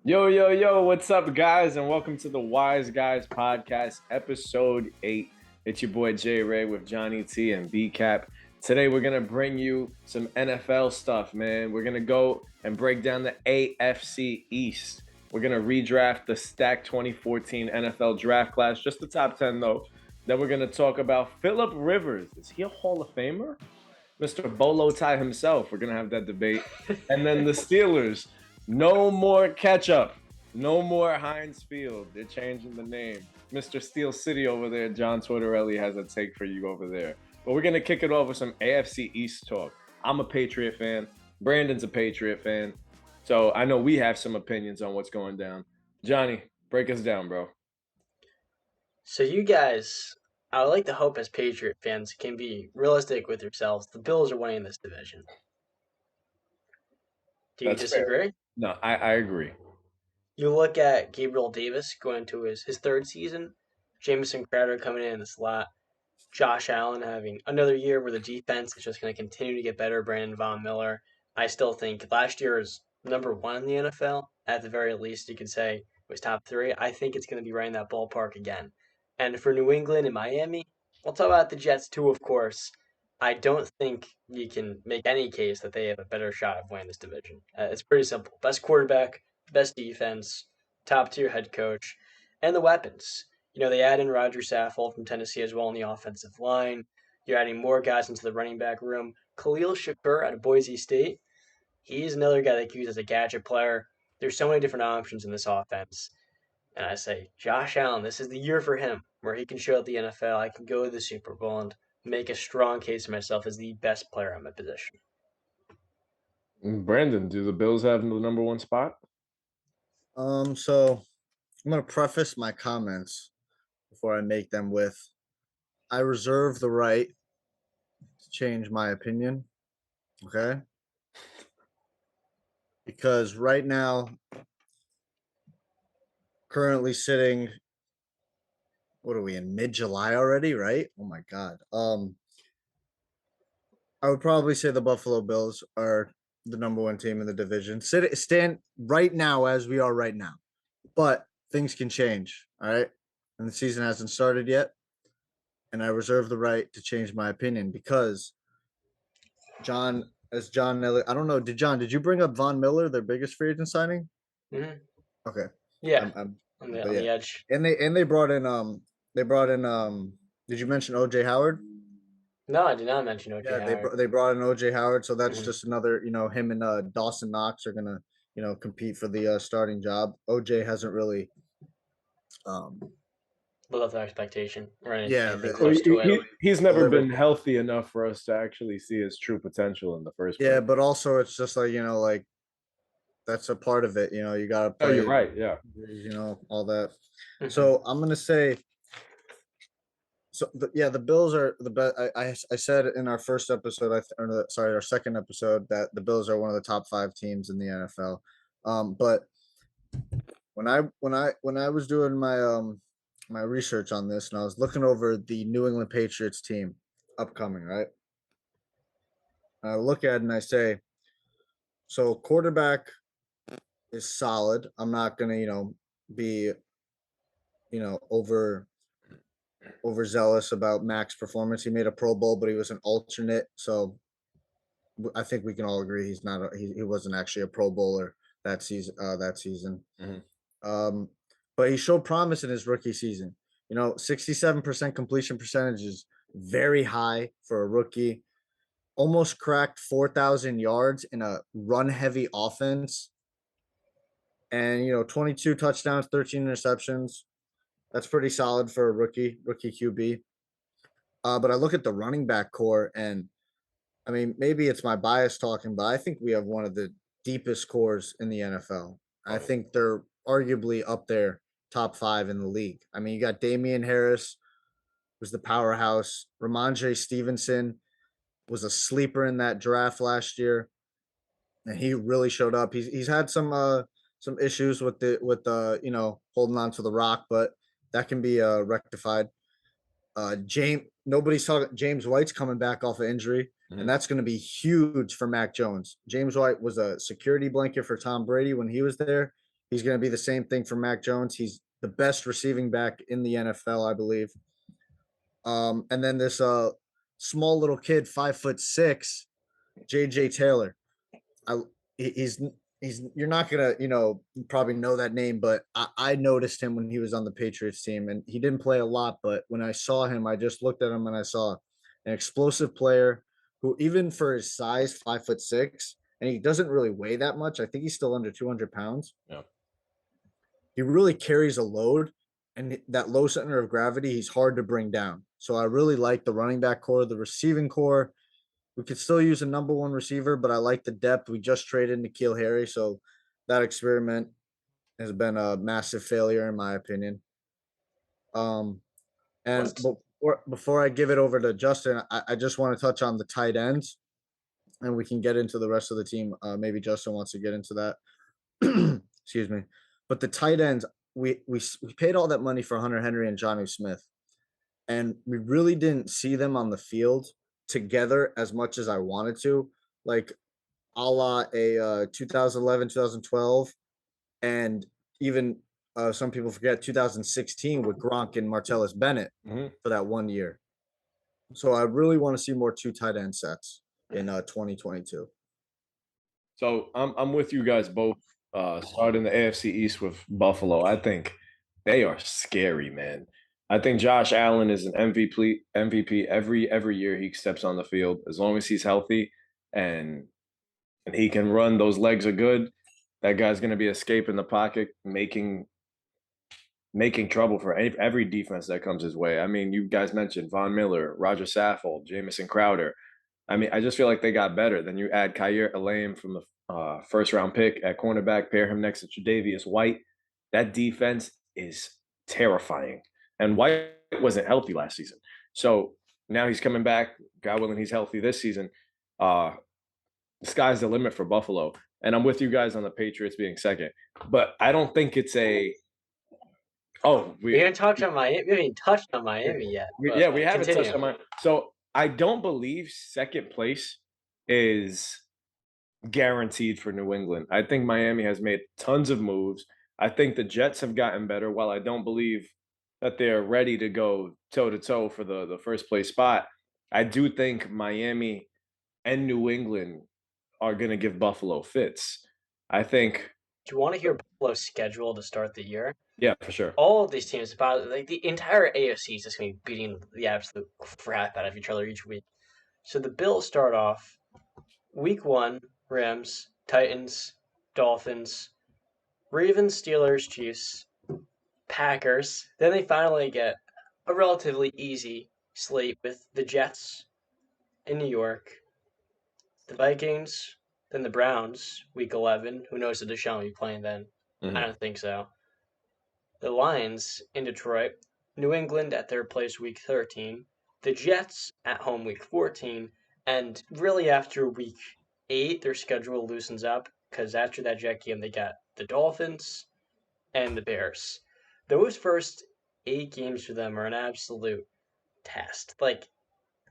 Yo, yo, yo, what's up, guys? And welcome to the Wise Guys Podcast, episode 8. It's your boy J Ray with Johnny T and B Cap. Today, we're going to bring you some NFL stuff, man. We're going to go and break down the AFC East. We're going to redraft the stacked 2014 NFL draft class, just the top 10, though. Then we're going to talk about Phillip Rivers. Is he a Hall of Famer? Mr. Bolo Tie himself. We're going to have that debate. And then the Steelers. No more Ketchup. No more Heinz Field. They're changing the name. Mr. Steel City over there, John Tortorelli, has a take for you over there. But we're going to kick it off with some AFC East talk. I'm a Patriot fan. Brandon's a Patriot fan. So I know we have some opinions on what's going down. Johnny, break us down, bro. So you guys, I would like to hope as Patriot fans can be realistic with yourselves. The Bills are winning this division. Do you That's disagree? fair. No, I agree. You look at Gabriel Davis going into his third season, Jamison Crowder coming in the slot, Josh Allen having another year where the defense is just going to continue to get better, Brandon Von Miller. I still think last year is number one in the NFL. At the very least, you could say it was top three. I think it's going to be right in that ballpark again. And for New England and Miami, we'll talk about the Jets too, of course. I don't think you can make any case that they have a better shot of winning this division. It's pretty simple. Best quarterback, best defense, top tier head coach, and the weapons. You know, they add in Roger Saffold from Tennessee as well in the offensive line. You're adding more guys into the running back room. Khalil Shakur out of Boise State. He's another guy that can use as a gadget player. There's so many different options in this offense. And I say, Josh Allen, this is the year for him where he can show at the NFL. I can go to the Super Bowl and make a strong case for myself as the best player on my position. Brandon, do the Bills have the number one spot? So I'm gonna preface my comments before I make them with I reserve the right to change my opinion. Okay. Because right now, currently sitting, what are we in mid-July already, right? Oh my god. I would probably say the Buffalo Bills are the number one team in the division. Stand right now as we are right now. But things can change, all right? And the season hasn't started yet. And I reserve the right to change my opinion because John Nelly, I don't know, did you bring up Von Miller, their biggest free agent signing? Mm-hmm. Okay. Yeah, I'm on the edge. And they brought in did you mention OJ Howard? No, I did not mention OJ Howard. They brought in OJ Howard, so that's Mhm. just another, him and Dawson Knox are gonna, compete for the starting job. OJ hasn't really Live up to expectation or anything yeah, close to it. He's never been healthy enough for us to actually see his true potential in the first place. Yeah, but also it's just like, like that's a part of it. You got to play. Oh, you're right. Yeah. All that. Mhm. So I'm going to say, the Bills are the best. I said in our first episode, our second episode, that the Bills are one of the top 5 teams in the NFL. But when I was doing my research on this and I was looking over the New England Patriots team upcoming, right? I look at it and I say, so quarterback is solid. I'm not gonna, be, overzealous about Mac's performance. He made a Pro Bowl, but he was an alternate. So I think we can all agree he's not. He wasn't actually a Pro Bowler that season. Mm-hmm. But he showed promise in his rookie season. 67% completion percentage is very high for a rookie. Almost cracked 4,000 yards in a run-heavy offense. And 22 touchdowns, 13 interceptions. That's pretty solid for a rookie QB. But I look at the running back core, and I mean, maybe it's my bias talking, but I think we have one of the deepest cores in the NFL. I think they're arguably up there, top 5 in the league. I mean, you got Damian Harris, who's the powerhouse. Ramondre Stevenson was a sleeper in that draft last year, and he really showed up. He's had some issues with holding on to the rock, but that can be rectified. James White's coming back off of injury, and that's going to be huge for Mac Jones. James White was a security blanket for Tom Brady when he was there. He's going to be the same thing for Mac Jones. He's the best receiving back in the NFL, I believe. And then this small little kid, 5'6", J.J. Taylor. I he's you're not gonna probably know that name, but I noticed him when he was on the Patriots team, and he didn't play a lot. But when I saw him, I just looked at him and I saw an explosive player who, even for his size, 5'6", and he doesn't really weigh that much. I think he's still under 200 pounds. Yeah. He really carries a load, and that low center of gravity, he's hard to bring down. So I really like the running back core, the receiving core. We could still use a number one receiver, but I like the depth. We just traded N'Keal Harry, so that experiment has been a massive failure in my opinion. And before I give it over to Justin, I just want to touch on the tight ends, and we can get into the rest of the team. Maybe Justin wants to get into that. Excuse me. But the tight ends, we paid all that money for Hunter Henry and Johnny Smith, and we really didn't see them on the field together as much as I wanted to, like a la a 2011, 2012, and even some people forget 2016 with Gronk and Martellus Bennett for that 1 year. So I really want to see more two tight end sets in 2022. So I'm with you guys both. Starting the AFC East with Buffalo, I think they are scary, man. I think Josh Allen is an MVP every year he steps on the field, as long as he's healthy and he can run. Those legs are good. That guy's going to be escaping the pocket, making trouble for every defense that comes his way. I mean, you guys mentioned Von Miller, Roger Saffold, Jamison Crowder. I mean, I just feel like they got better. Then you add Kyer Elaine from the first round pick at cornerback, pair him next to Tre'Davious White. That defense is terrifying. And White wasn't healthy last season. So now he's coming back. God willing, he's healthy this season. The sky's the limit for Buffalo. And I'm with you guys on the Patriots being second. But I don't think it's a we haven't touched on Miami. We haven't touched on Miami yet. We haven't touched on Miami. So I don't believe second place is guaranteed for New England. I think Miami has made tons of moves. I think the Jets have gotten better. While I don't believe that they're ready to go toe-to-toe for the first place spot, I do think Miami and New England are going to give Buffalo fits. I think. Do you want to hear Buffalo's schedule to start the year? Yeah, for sure. All of these teams, about like the entire AFC is just going to be beating the absolute crap out of each other each week. So the Bills start off week 1, Rams, Titans, Dolphins, Ravens, Steelers, Chiefs, Packers. Then they finally get a relatively easy slate with the Jets in New York, the Vikings, then the Browns, week 11. Who knows if Deshaun will be playing then? I don't think so. The Lions in Detroit, New England at their place week 13, the Jets at home week 14, and really after week 8, their schedule loosens up because after that Jet game, they got the Dolphins and the Bears. Those first 8 games for them are an absolute test. Like,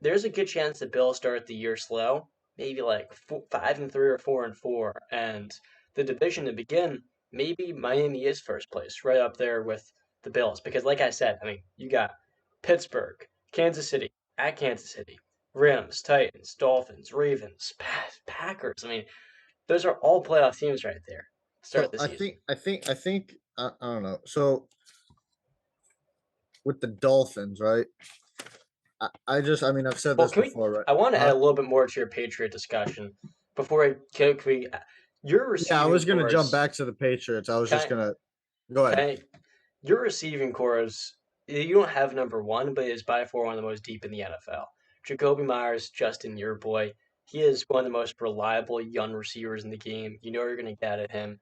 there's a good chance the Bills start the year slow, maybe like 5-3 or 4-4, and the division to begin. Maybe Miami is first place, right up there with the Bills. Because like I said, I mean, you got Pittsburgh, Kansas City, at Kansas City, Rams, Titans, Dolphins, Ravens, Packers. I mean, those are all playoff teams right there. Start the season. I think I don't know. So with the Dolphins, right? I've said this before, right? I want to add a little bit more to your Patriot discussion before your receiving. Yeah, I was going to jump back to the Patriots. I was just going to go ahead. Your receiving core is, you don't have number 1, but it is by far one of the most deep in the NFL. Jacoby Myers, Justin, your boy, he is one of the most reliable young receivers in the game. You know you're going to get at him.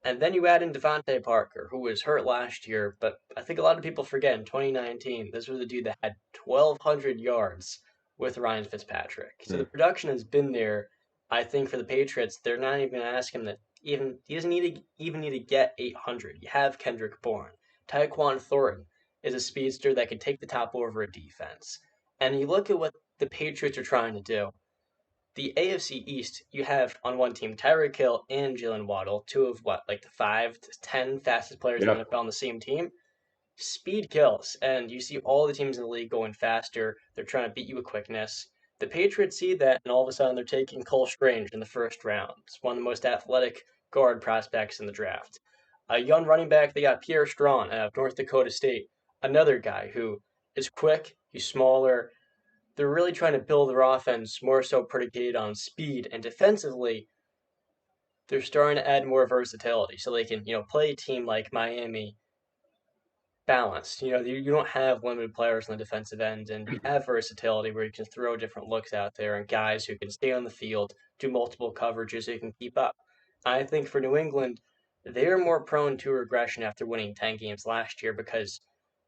And then you add in Devontae Parker, who was hurt last year, but I think a lot of people forget in 2019, this was the dude that had 1,200 yards with Ryan Fitzpatrick. So the production has been there. I think for the Patriots, they're not even going to ask him that. He doesn't even need to get 800. You have Kendrick Bourne. Tyquan Thornton is a speedster that can take the top over a defense. And you look at what the Patriots are trying to do. The AFC East, you have on one team Tyreek Hill and Jalen Waddle, two of the 5 to 10 fastest players in the NFL on the same team. Speed kills, and you see all the teams in the league going faster. They're trying to beat you with quickness. The Patriots see that, and all of a sudden they're taking Cole Strange in the first round. It's one of the most athletic guard prospects in the draft. A young running back, they got Pierre Strong out of North Dakota State, another guy who is quick, he's smaller. They're really trying to build their offense more so predicated on speed, and defensively, they're starting to add more versatility so they can, play a team like Miami balanced. You don't have limited players on the defensive end, and you have versatility where you can throw different looks out there and guys who can stay on the field, do multiple coverages so you can keep up. I think for New England, they're more prone to regression after winning 10 games last year because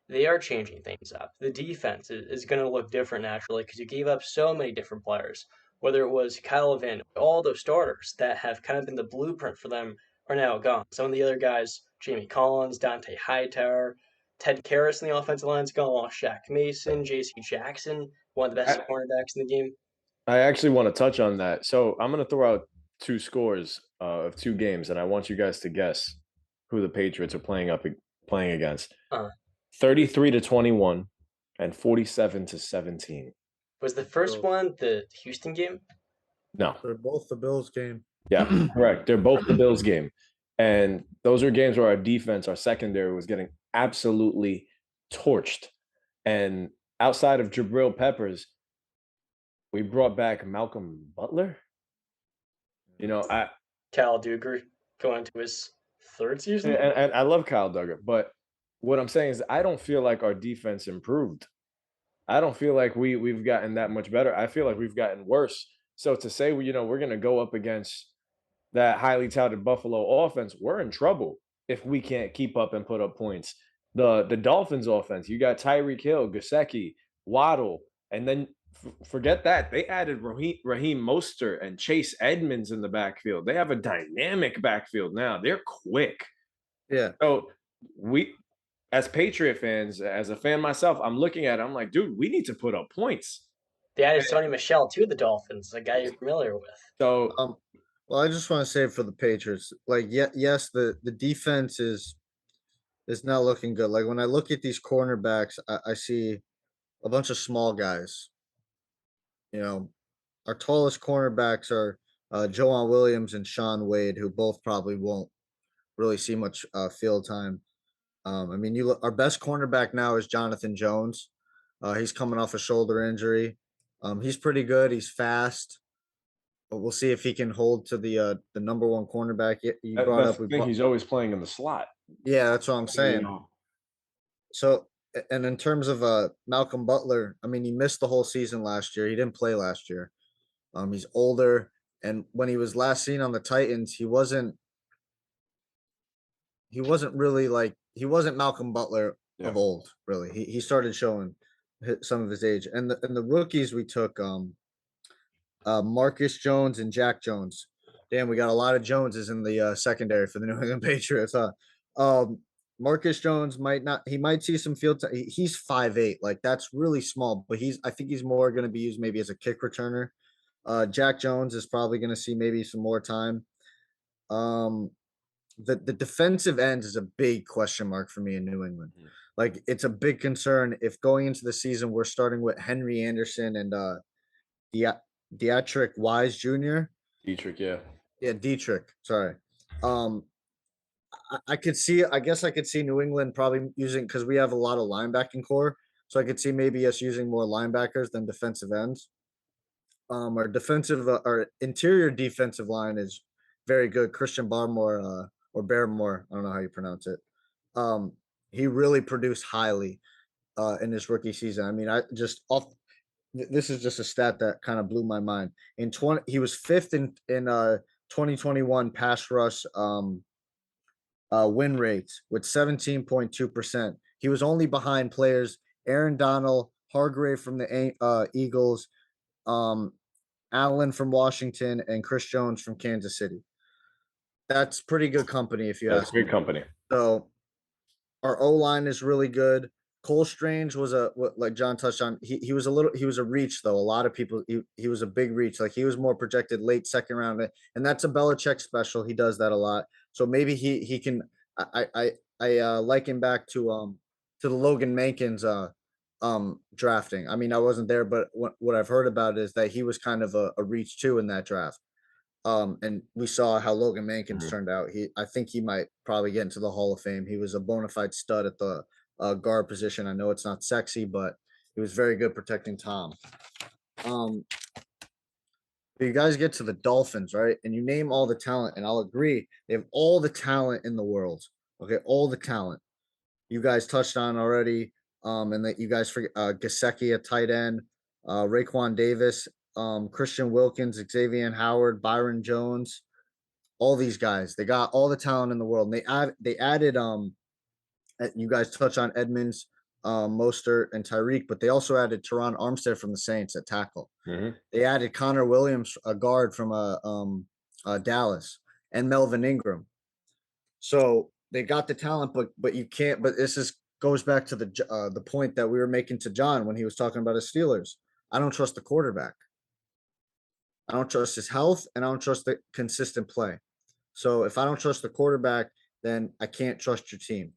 they are changing things up. The defense is going to look different naturally because you gave up so many different players. Whether it was Kyle Van, all those starters that have kind of been the blueprint for them are now gone. Some of the other guys, Jamie Collins, Dante Hightower, Ted Karras in the offensive line is gone. Shaq Mason, J.C. Jackson, one of the best cornerbacks in the game. I actually want to touch on that. So I'm going to throw out two scores of two games, and I want you guys to guess who the Patriots are playing against. 33-21 and 47-17. Was the first one the Houston game? No. They're both the Bills game. Yeah, correct. They're both the Bills game. And those are games where our defense, our secondary was getting absolutely torched. And outside of Jabril Peppers, we brought back Malcolm Butler. Cal Duggar going to his third season. And I love Kyle Duggar, but what I'm saying is I don't feel like our defense improved. I don't feel like we've gotten that much better. I feel like we've gotten worse. So to say, we're going to go up against that highly touted Buffalo offense, we're in trouble if we can't keep up and put up points. The Dolphins offense, you got Tyreek Hill, Gesicki, Waddle, and then forget that. They added Raheem Mostert and Chase Edmonds in the backfield. They have a dynamic backfield now. They're quick. Yeah. So as Patriot fans, as a fan myself, I'm looking at it, I'm like, dude, we need to put up points. They added Sony Michel to the Dolphins, a guy you're familiar with. So well, I just want to say for the Patriots, yes, the defense is not looking good. Like when I look at these cornerbacks, I see a bunch of small guys. Our tallest cornerbacks are Joan Williams and Sean Wade, who both probably won't really see much field time. Our best cornerback now is Jonathan Jones. He's coming off a shoulder injury. He's pretty good. He's fast. But we'll see if he can hold to the number one cornerback you brought up. He's always playing in the slot. Yeah, that's what I'm saying. So, and in terms of Malcolm Butler, he missed the whole season last year. He didn't play last year. He's older, and when he was last seen on the Titans, he wasn't Malcolm Butler of old, really. He started showing some of his age. And the rookies we took, Marcus Jones and Jack Jones. Damn, we got a lot of Joneses in the secondary for the New England Patriots. Marcus Jones might see some field time. He's 5'8", like that's really small, but I think he's more going to be used maybe as a kick returner. Jack Jones is probably going to see maybe some more time. The defensive end is a big question mark for me in New England. Like it's a big concern if going into the season we're starting with Henry Anderson and Dietrich Wise Jr. Dietrich, yeah. Yeah, Dietrich. Sorry. I guess I could see New England probably using, because we have a lot of linebacking core. So I could see maybe us using more linebackers than defensive ends. Our interior defensive line is very good. Christian Barmore, or Barrymore, I don't know how you pronounce it. He really produced highly in his rookie season. This is just a stat that kind of blew my mind. He was fifth in 2021 pass rush win rates with 17.2%. He was only behind players Aaron Donald, Hargrave from the Eagles, Allen from Washington, and Chris Jones from Kansas City. That's pretty good company if you ask me. That's good company. So our O-line is really good. Cole Strange was like John touched on. He was a reach though. A lot of people he was a big reach. Like he was more projected late second round, and that's a Belichick special. He does that a lot. So maybe he can. I liken back to the Logan Mankins drafting. I mean, I wasn't there, but what I've heard about is that he was kind of a reach too in that draft. And we saw how Logan Mankins turned out. I think he might probably get into the Hall of Fame. He was a bona fide stud at the guard position. I know it's not sexy, but he was very good protecting Tom. You guys get to the Dolphins, right? And you name all the talent, and I'll agree, they have all the talent in the world. Okay, all the talent. You guys touched on already. And that you guys forget Gesicki at tight end, Raekwon Davis, Christian Wilkins, Xavier Howard, Byron Jones, all these guys. They got all the talent in the world. And they added you guys touch on Edmonds, Mostert, and Tyreek, but they also added Teron Armstead from the Saints at tackle. They added Connor Williams, a guard from Dallas, and Melvin Ingram. So they got the talent, but you can't. But goes back to the point that we were making to John when he was talking about his Steelers. I don't trust the quarterback. I don't trust his health, and I don't trust the consistent play. So if I don't trust the quarterback, then I can't trust your team.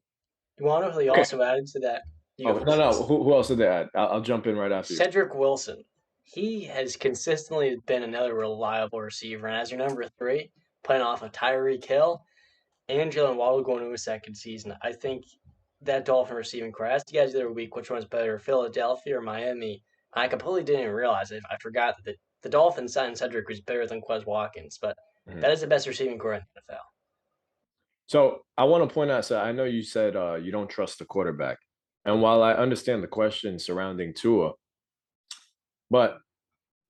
You want to know who they also added to that? No. Who else did they add? I'll jump in right after you. Cedric Wilson. He has consistently been another reliable receiver, and as your number 3, playing off of Tyreek Hill and Jalen Waddle going into his second season, I think that Dolphin receiving core. I asked you guys the other week which one's better, Philadelphia or Miami. I completely didn't even realize it. I forgot that the Dolphins signed Cedric was better than Quez Watkins, but that is the best receiving core in the NFL. So I want to point out, so I know you said you don't trust the quarterback. And while I understand the question surrounding Tua, but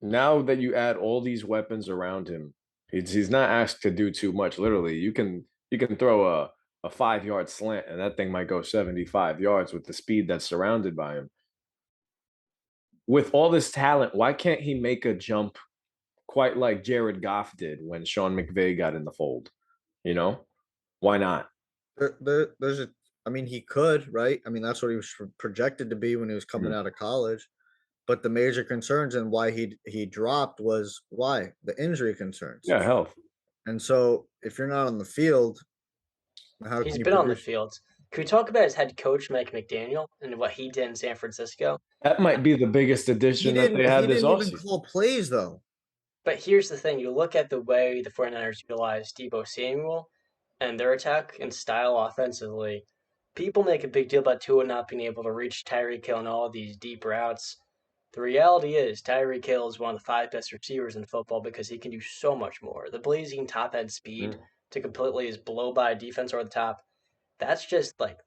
now that you add all these weapons around him, he's not asked to do too much. Literally, you can throw a 5-yard slant and that thing might go 75 yards with the speed that's surrounded by him. With all this talent, why can't he make a jump quite like Jared Goff did when Sean McVay got in the fold? You know, why not? I mean, he could, right? I mean, that's what he was projected to be when he was coming out of college. But the major concerns and why he dropped was why? The injury concerns. Yeah, health. And so if you're not on the field, how he's been on the field. Can we talk about his head coach, Mike McDaniel, and what he did in San Francisco? That might be the biggest addition that they had this offseason. He didn't even call plays, though. But here's the thing. You look at the way the 49ers utilize Deebo Samuel and their attack and style offensively. People make a big deal about Tua not being able to reach Tyreek Hill and all these deep routes. The reality is Tyreek Hill is one of the 5 best receivers in football because he can do so much more. The blazing top end speed to completely just blow by a defense over the top, that's just like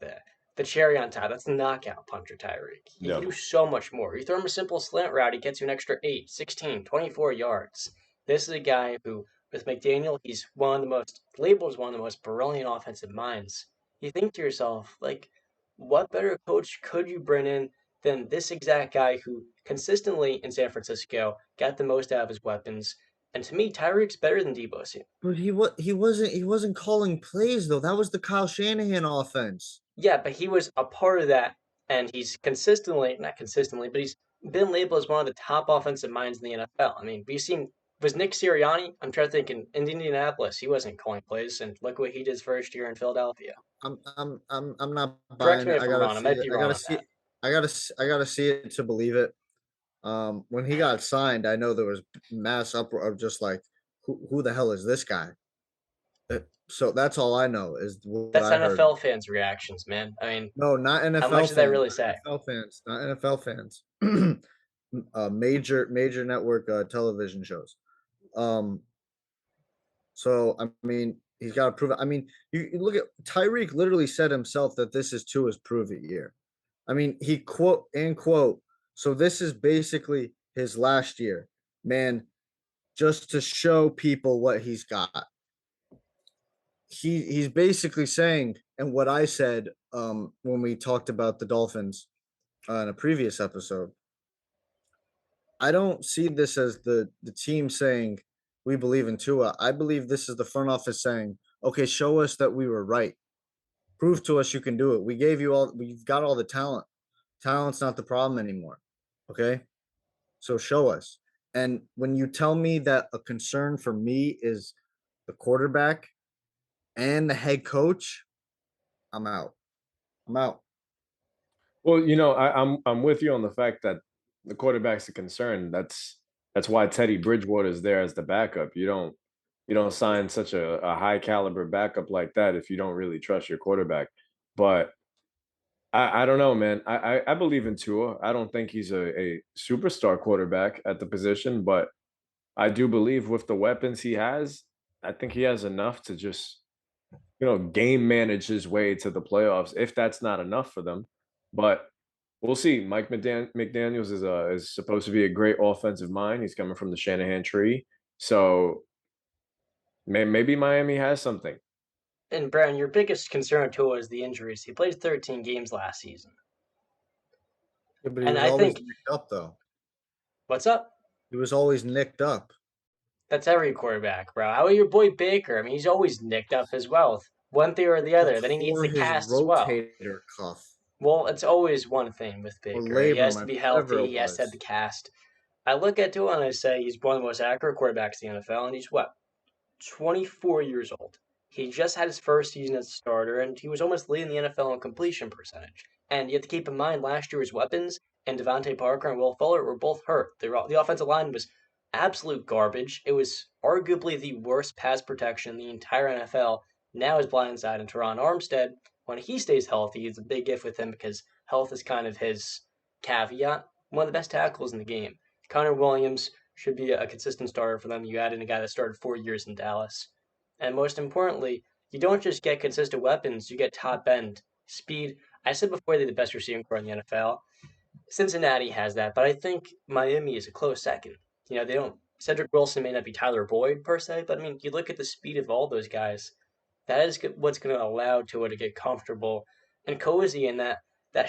the cherry on top. That's the knockout puncher, Tyreek. He can do so much more. You throw him a simple slant route, he gets you an extra 8, 16, 24 yards. This is a guy who, with McDaniel, he's labeled as one of the most brilliant offensive minds. You think to yourself, like, what better coach could you bring in than this exact guy who consistently in San Francisco got the most out of his weapons? And to me, Tyreek's better than Deebo Samuel. But he wasn't calling plays though. That was the Kyle Shanahan offense. Yeah, but he was a part of that, and he's not consistently, but he's been labeled as one of the top offensive minds in the NFL. I mean, was Nick Sirianni? I'm trying to think in Indianapolis, he wasn't calling plays, and look what he did his first year in Philadelphia. I'm not buying. Correct me if I'm wrong. I might be wrong. I gotta see it to believe it. When he got signed, I know there was mass uproar of just like, who the hell is this guy? So that's all I know is that's NFL fans' reactions, man. I mean, no, not NFL. How much did that really say? NFL fans, not NFL fans. Major network television shows. So I mean, he's got to prove it. I mean, you look at Tyreek. Literally said himself that this is Tua's prove it year. I mean, he quote. So this is basically his last year, man, just to show people what he's got. He's basically saying, and what I said when we talked about the Dolphins in a previous episode, I don't see this as the team saying we believe in Tua. I believe this is the front office saying, okay, show us that we were right. Prove to us you can do it. We've got all the talent. Talent's not the problem anymore. Okay? So show us. And when you tell me that a concern for me is the quarterback and the head coach, I'm out. I'm out. Well, I'm with you on the fact that the quarterback's a concern. That's why Teddy Bridgewater is there as the backup. You don't sign such a high caliber backup like that if you don't really trust your quarterback. But I don't know, man. I believe in Tua. I don't think he's a superstar quarterback at the position, but I do believe with the weapons he has, I think he has enough to just game manage his way to the playoffs if that's not enough for them. But we'll see. Mike McDaniels is supposed to be a great offensive mind. He's coming from the Shanahan tree, so maybe Miami has something. And Brown, your biggest concern too is the injuries. He played 13 games last season. Yeah, but he And was I always think, nicked up, though. what's up? He was always nicked up. That's every quarterback, bro. How about your boy Baker? I mean, he's always nicked up as well, one thing or the other. Then he needs For the his cast as well. rotator cuff Well, it's always one thing with or Baker. He has to labrum, be whatever healthy. it He has to have was. the cast. I look at Tua and I say he's one of the most accurate quarterbacks in the NFL, and he's what, 24 years old. He just had his first season as a starter, and he was almost leading the NFL in completion percentage. And you have to keep in mind last year's weapons and Devontae Parker and Will Fuller were both hurt. The offensive line was absolute garbage. It was arguably the worst pass protection in the entire NFL. Now is blindside and Teron Armstead. When he stays healthy, it's a big if with him because health is kind of his caveat. One of the best tackles in the game. Connor Williams should be a consistent starter for them. You add in a guy that started 4 years in Dallas. And most importantly, you don't just get consistent weapons, you get top end speed. I said before they're the best receiving core in the NFL. Cincinnati has that, but I think Miami is a close second. They don't. Cedric Wilson may not be Tyler Boyd per se, but I mean, you look at the speed of all those guys. That is what's going to allow Tua to get comfortable and cozy in that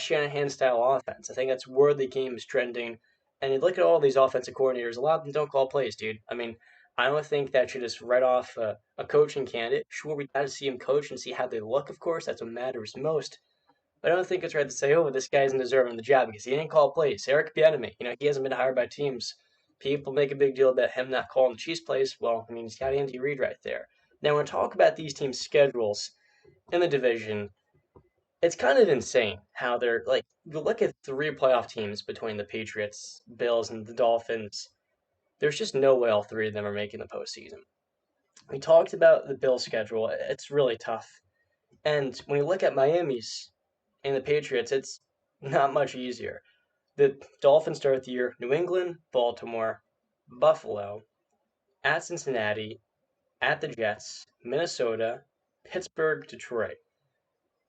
Shanahan style offense. I think that's where the game is trending. And you look at all these offensive coordinators, a lot of them don't call plays, dude. I mean, I don't think that should just write off a coaching candidate. Sure, we got to see him coach and see how they look, of course. That's what matters most. But I don't think it's right to say, oh, this guy isn't deserving of the job because he didn't call plays. Eric Bieniemy, he hasn't been hired by teams. People make a big deal about him not calling the Chiefs plays. Well, I mean, he's got Andy Reid right there. Now, when we talk about these teams' schedules in the division, it's kind of insane how they're like, you look at 3 playoff teams between the Patriots, Bills, and the Dolphins. There's just no way all 3 of them are making the postseason. We talked about the Bills' schedule. It's really tough. And when you look at Miami's and the Patriots, it's not much easier. The Dolphins start the year New England, Baltimore, Buffalo, at Cincinnati, at the Jets, Minnesota, Pittsburgh, Detroit.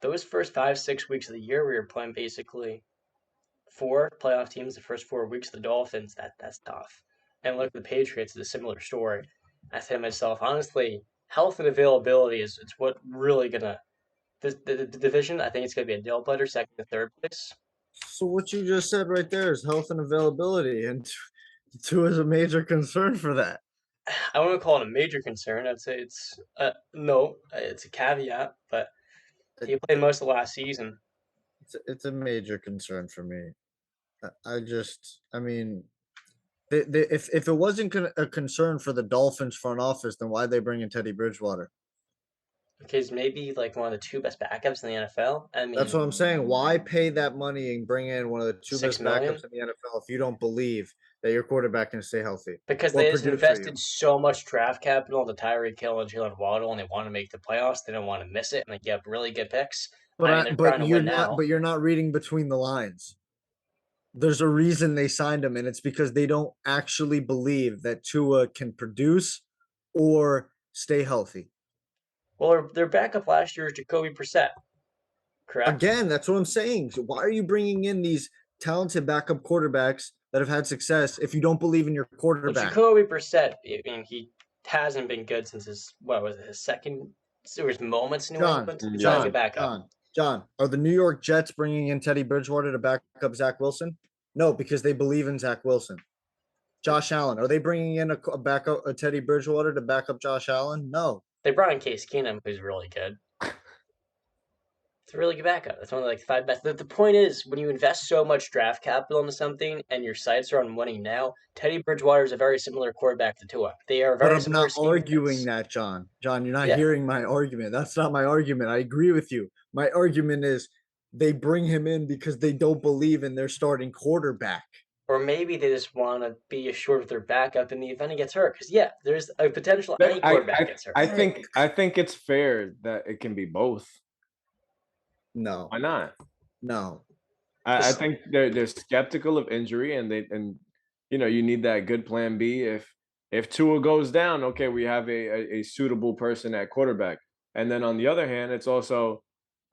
Those first 5, 6 weeks of the year, we were playing basically 4 playoff teams. The first 4 weeks, the Dolphins. That's tough. And look, the Patriots is a similar story. I say to myself, honestly, health and availability is it's what really gonna the division. I think it's gonna be a nail biter, second to third place. So what you just said right there is health and availability, and Tua is a major concern for that. I wouldn't call it a major concern. I'd say it's no, it's a caveat, but he played most of last season. It's a major concern for me. I mean, if it wasn't a concern for the Dolphins front office, then why'd they bring in Teddy Bridgewater? Because maybe like one of the 2 best backups in the NFL. I mean, That's what I'm saying. Why pay that money and bring in one of the 2 6 best million backups in the NFL if you don't believe that your quarterback can stay healthy because or they just produce for you? invested so much draft capital to Tyreek Hill and Jalen Waddle, and they want to make the playoffs. They don't want to miss it, and they get really good picks. I mean, they're trying to win now. But you're not reading between the lines. There's a reason they signed him, and it's because they don't actually believe that Tua can produce or stay healthy. Well, their backup last year is Jacoby Brissett, correct? Again, that's what I'm saying. So why are you bringing in these talented backup quarterbacks that have had success if you don't believe in your Well, quarterback? Jacoby Brissett, I mean, he hasn't been good since his second. There was moments in New England. He's not a good backup. John, are the New York Jets bringing in Teddy Bridgewater to back up Zach Wilson? No, because they believe in Zach Wilson. Josh Allen, are they bringing in a Teddy Bridgewater to back up Josh Allen? No. They brought in Case Keenum, who's really good. It's a really good backup. That's one of like 5 best. The point is, when you invest so much draft capital into something and your sights are on winning now, Teddy Bridgewater is a very similar quarterback to Tua. They are But very I'm similar not scheme arguing fits. that, John. John, you're not Yeah. hearing my argument. That's not my argument. I agree with you. My argument is they bring him in because they don't believe in their starting quarterback. Or maybe they just want to be assured of their backup in the event he gets hurt. Because yeah, there's a potential any quarterback gets hurt. I think it's fair that it can be both. No, Why not? no. I think they're skeptical of injury, and you need that good plan B. If Tua goes down, okay, we have a suitable person at quarterback. And then on the other hand, it's also,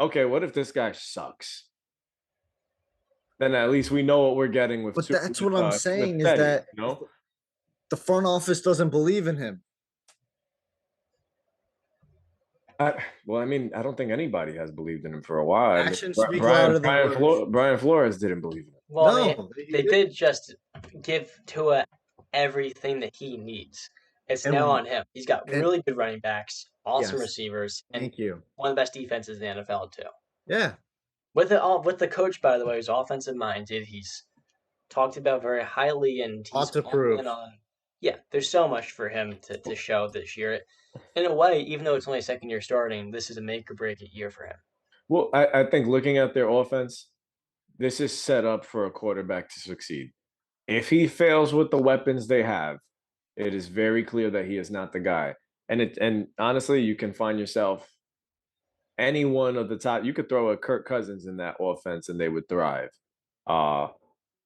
okay, what if this guy sucks? Then at least we know what we're getting with. But that's what I'm saying with is Teddy, that you know? the front office doesn't believe in him. Well, I mean, I don't think anybody has believed in him for a while. I mean, Actions speak louder than words. Brian Flores didn't believe in him. Well, No, they did just give Tua everything that he needs. It's And- now on him. He's got and- really good running backs, awesome Yes. receivers, and Thank you. one of the best defenses in the NFL too. Yeah. With the coach, by the way, who's offensive minded. He's talked about very highly, and he's Lot to all prove. in on. Yeah, there's so much for him to show this year. In a way, even though it's only a second year starting, this is a make or break it year for him. Well, I think looking at their offense, this is set up for a quarterback to succeed. If he fails with the weapons they have, it is very clear that he is not the guy. And honestly, you can find yourself any one of the top. You could throw a Kirk Cousins in that offense, and they would thrive.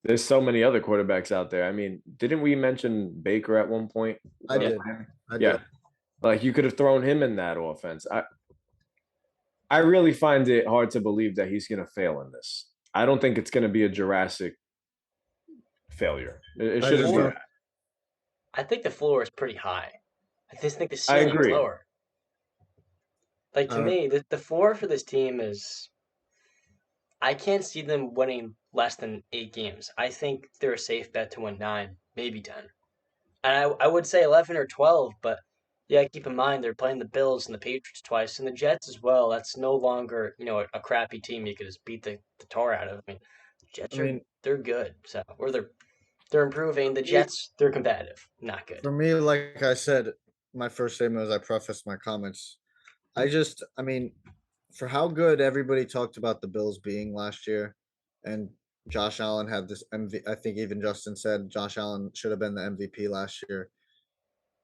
There's so many other quarterbacks out there. I mean, didn't we mention Baker at one point? I did. Yeah. Like you could have thrown him in that offense. I really find it hard to believe that he's going to fail in this. I don't think it's going to be a Jurassic failure. It shouldn't be that. I think the floor is pretty high. I just think the I ceiling is agree. lower. Like to me, the floor for this team is. I can't see them winning less than 8 games. I think they're a safe bet to win 9, maybe 10. And I would say 11 or 12, but yeah, keep in mind they're playing the Bills and the Patriots twice, and the Jets as well. That's no longer a crappy team you could just beat the tar out of. I mean, the Jets they're good, they're improving. The Jets, they're competitive, not good. For me, like I said, my first statement as I prefaced my comments, I mean, for how good everybody talked about the Bills being last year, and Josh Allen had this I think even Justin said Josh Allen should have been the MVP last year.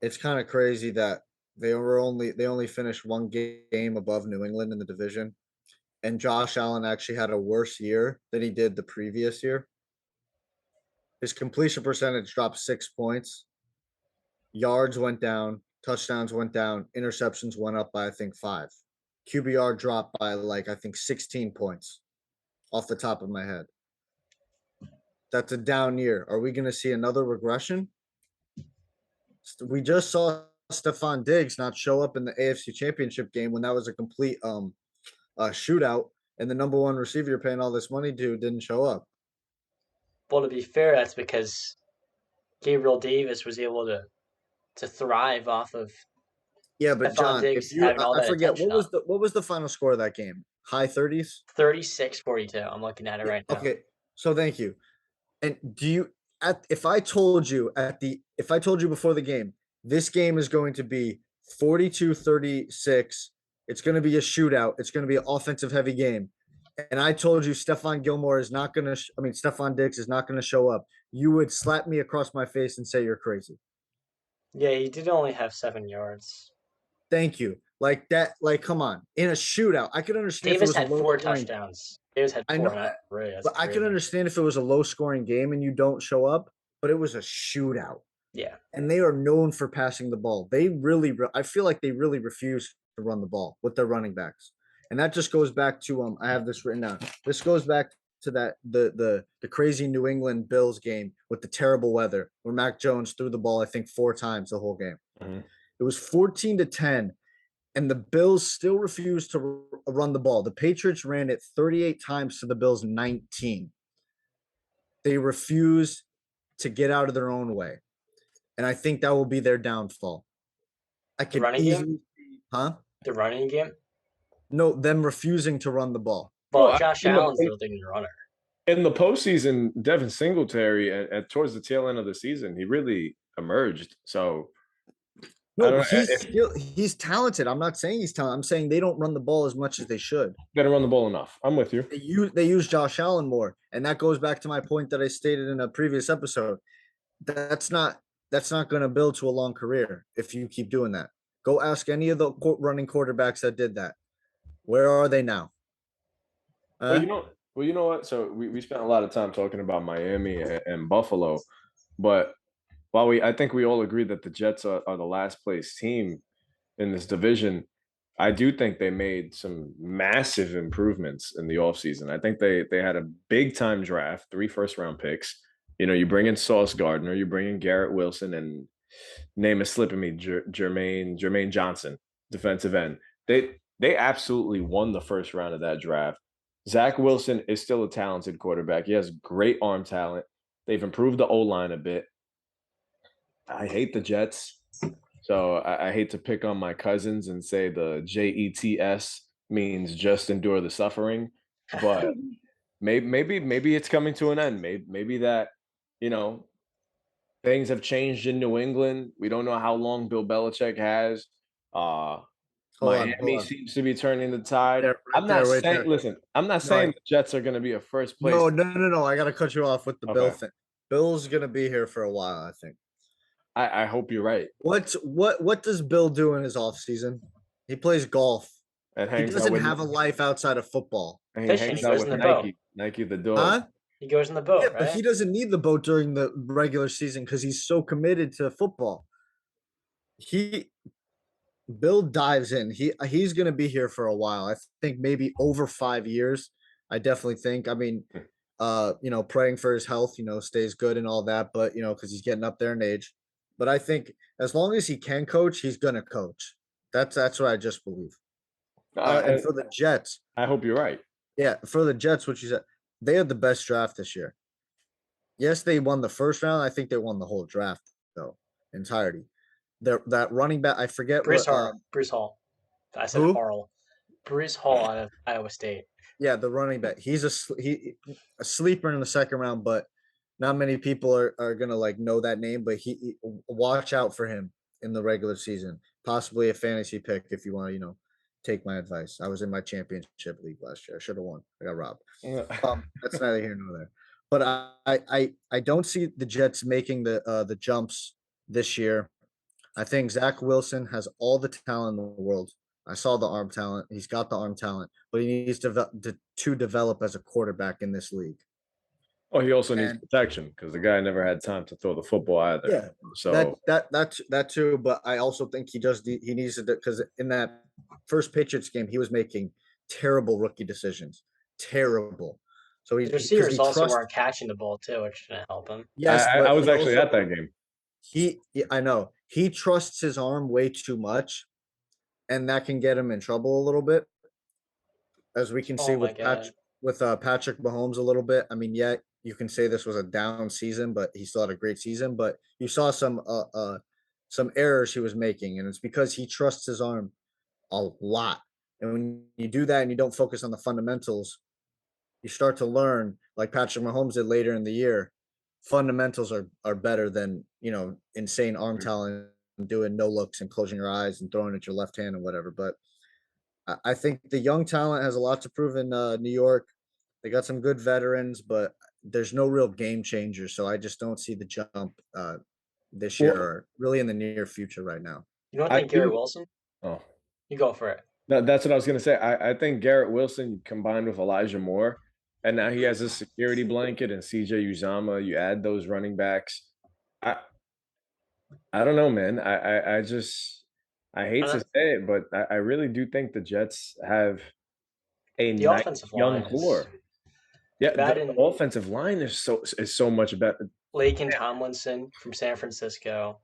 It's kind of crazy that they only finished one game above New England in the division, and Josh Allen actually had a worse year than he did the previous year. His completion percentage dropped 6 points. Yards went down, touchdowns went down, interceptions went up by I think 5. QBR dropped by I think 16 points off the top of my head. That's a down year. Are we going to see another regression? We just saw Stephon Diggs not show up in the AFC Championship game when that was a complete shootout, and the number one receiver you're paying all this money to didn't show up. Well, to be fair, that's because Gabriel Davis was able to thrive off of. Yeah, but John, if you I forget what was the final score of that game? High 30s? 36-42. I'm looking at it right now. Okay. So thank you. And if I told you before the game, this game is going to be 42-36, it's going to be a shootout, it's going to be an offensive heavy game, and I told you Stephon Diggs is not going to show up, you would slap me across my face and say you're crazy. Yeah, he did only have 7 yards. Thank you. Like that, come on. In a shootout, I could understand Davis had 4 touchdowns. Davis had 4. I know that, but I can understand if it was a low-scoring game and you don't show up, but it was a shootout. Yeah. And they are known for passing the ball. I feel like they really refuse to run the ball with their running backs. And that just goes back to I have this written down. This goes back to that the crazy New England Bills game with the terrible weather where Mac Jones threw the ball I think 4 times the whole game. Mm-hmm. It was 14-10, and the Bills still refused to run the ball. The Patriots ran it 38 times to the Bills 19. They refused to get out of their own way. And I think that will be their downfall. I can easily The running game? No, them refusing to run the ball. Well, Josh Allen's the leading runner. In the postseason, Devin Singletary towards the tail end of the season, he really emerged. So I No, don't know. he's talented. I'm not saying he's talented. I'm saying they don't run the ball as much as they should. They don't run the ball enough. I'm with you. They use Josh Allen more, and that goes back to my point that I stated in a previous episode. That's not going to build to a long career if you keep doing that. Go ask any of the running quarterbacks that did that. Where are they now? Well, you know what? So we spent a lot of time talking about Miami and Buffalo, but while I think we all agree that the Jets are the last place team in this division, I do think they made some massive improvements in the offseason. I think they had a big time draft, 3 first-round picks. You know, you bring in Sauce Gardner, you bring in Garrett Wilson, and name is slipping me, Jermaine Johnson, defensive end. They absolutely won the first round of that draft. Zach Wilson is still a talented quarterback. He has great arm talent. They've improved the O-line a bit. I hate the Jets. So I hate to pick on my cousins and say the JETS means just endure the suffering, but maybe it's coming to an end. Maybe that, you know, things have changed in New England. We don't know how long Bill Belichick has. Miami seems to be turning the tide. I'm not saying, listen, I'm not saying the Jets are going to be a first place. No. I got to cut you off with the Bill thing. Bill's going to be here for a while, I think. I hope you're right. What does Bill do in his off season? He plays golf. He doesn't have a life outside of football. And he hangs out with Nike the dog. Huh? He goes in the boat, right? But he doesn't need the boat during the regular season because he's so committed to football. Bill dives in. He's going to be here for a while. I think maybe over 5 years. I definitely think. I mean, praying for his health, stays good and all that, but because he's getting up there in age. But I think as long as he can coach, he's going to coach. That's what I just believe. And for the Jets, I hope you're right. Yeah, for the Jets, what you said, they had the best draft this year. Yes, they won the first round. I think they won the whole draft though, entirety. That running back, I forget Bruce Hall. I said Harl. Bruce Hall out of Iowa State. Yeah, the running back. He's a sleeper in the second round, but not many people are gonna know that name. But he watch out for him in the regular season. Possibly a fantasy pick if you want to take my advice. I was in my championship league last year. I should have won. I got robbed. That's neither here nor there. But I don't see the Jets making the jumps this year. I think Zach Wilson has all the talent in the world. I saw the arm talent. He's got the arm talent, but he needs to develop as a quarterback in this league. Oh, he also needs protection because the guy never had time to throw the football either. Yeah, so that too. But I also think he needs to, because in that first Patriots game, he was making terrible rookie decisions. Terrible. So the receivers also weren't catching the ball too, which didn't help him. Yes, I was actually at that game. I know he trusts his arm way too much, and that can get him in trouble a little bit, as we can see with Patrick Mahomes a little bit. I mean, yeah, you can say this was a down season, but he still had a great season. But you saw some errors he was making, and it's because he trusts his arm a lot. And when you do that and you don't focus on the fundamentals, you start to learn, like Patrick Mahomes did later in the year. Fundamentals are better than insane arm talent and doing no looks and closing your eyes and throwing at your left hand and whatever. But I think the young talent has a lot to prove in New York. They got some good veterans, but there's no real game changer. So I just don't see the jump this year or really in the near future right now. You don't think Garrett Wilson? Oh, you go for it. That's what I was going to say. I think Garrett Wilson combined with Elijah Moore, and now he has a security blanket and CJ Uzama. You add those running backs. I don't know, man. I hate to say it, but I really do think the Jets have a nice young core. Yeah, the offensive line is so much better. Laken Tomlinson from San Francisco.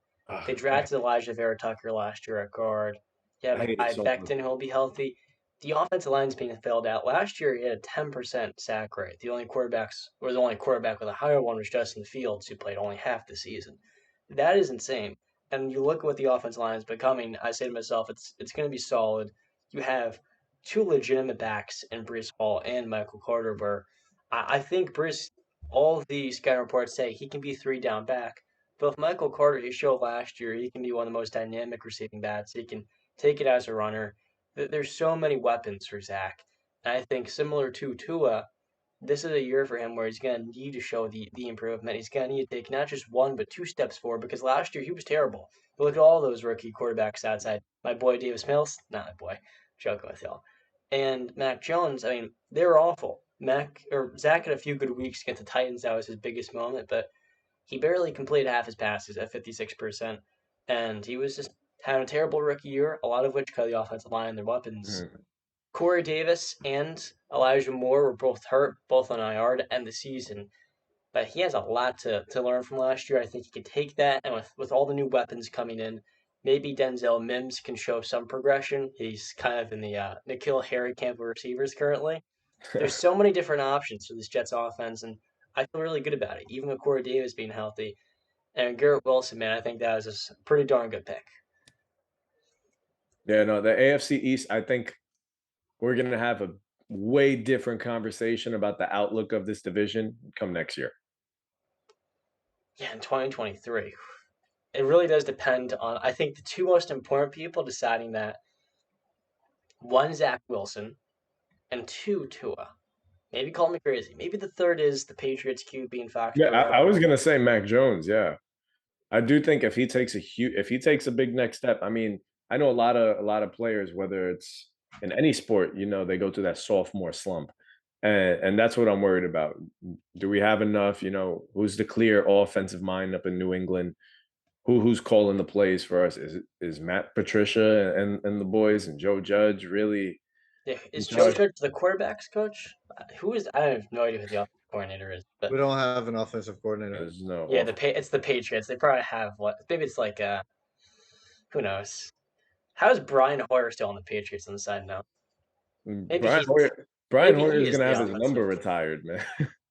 They drafted Elijah Vera Tucker last year at guard. Yeah, I Becton who'll be healthy. The offensive line's being filled out. Last year, he had a 10% sack rate. The only quarterback with a higher one was Justin Fields, who played only half the season. That is insane. And you look at what the offensive line is becoming. I say to myself, it's going to be solid. You have two legitimate backs in Brees Hall and Michael Carter. Where I think Brees, all of the scouting reports say he can be 3 down back. But with Michael Carter, he showed last year he can be one of the most dynamic receiving backs. He can take it as a runner. There's so many weapons for Zach. And I think similar to Tua, this is a year for him where he's going to need to show the improvement. He's going to need to take not just one, but 2 steps forward because last year he was terrible. Look at all those rookie quarterbacks outside. My boy Davis Mills, not my boy, joking with y'all. And Mac Jones, I mean, they were awful. Zach had a few good weeks against the Titans. That was his biggest moment, but he barely completed half his passes at 56%. And he was just having a terrible rookie year, a lot of which because of the offensive line and their weapons. Corey Davis and Elijah Moore were both hurt, both on IR to end the season. But he has a lot to learn from last year. I think he can take that, and with all the new weapons coming in, maybe Denzel Mims can show some progression. He's kind of in the N'Keal Harry camp of receivers currently. There's so many different options for this Jets offense, and I feel really good about it, even with Corey Davis being healthy. And Garrett Wilson, man, I think that was a pretty darn good pick. Yeah, no, the AFC East, I think we're going to have a way different conversation about the outlook of this division come next year. Yeah, in 2023. It really does depend on, I think, the two most important people deciding that. One, Zach Wilson, and two, Tua. Maybe call me crazy. Maybe the third is the Patriots QB in Fox. Yeah, I was going to say Mac Jones, yeah. I do think if he takes a big next step, I mean, I know a lot of players, whether it's in any sport, they go through that sophomore slump. And that's what I'm worried about. Do we have enough, who's the clear offensive mind up in New England? Who's calling the plays for us? Is Matt Patricia and the boys and Joe Judge really? Yeah, is Joe Judge the quarterback's coach? Who is? I have no idea who the offensive coordinator is. But we don't have an offensive coordinator. There's no. Yeah, it's the Patriots. They probably have what? Maybe it's like who knows? How is Brian Hoyer still on the Patriots on the side now? Brian Hoyer is gonna have his number retired, man.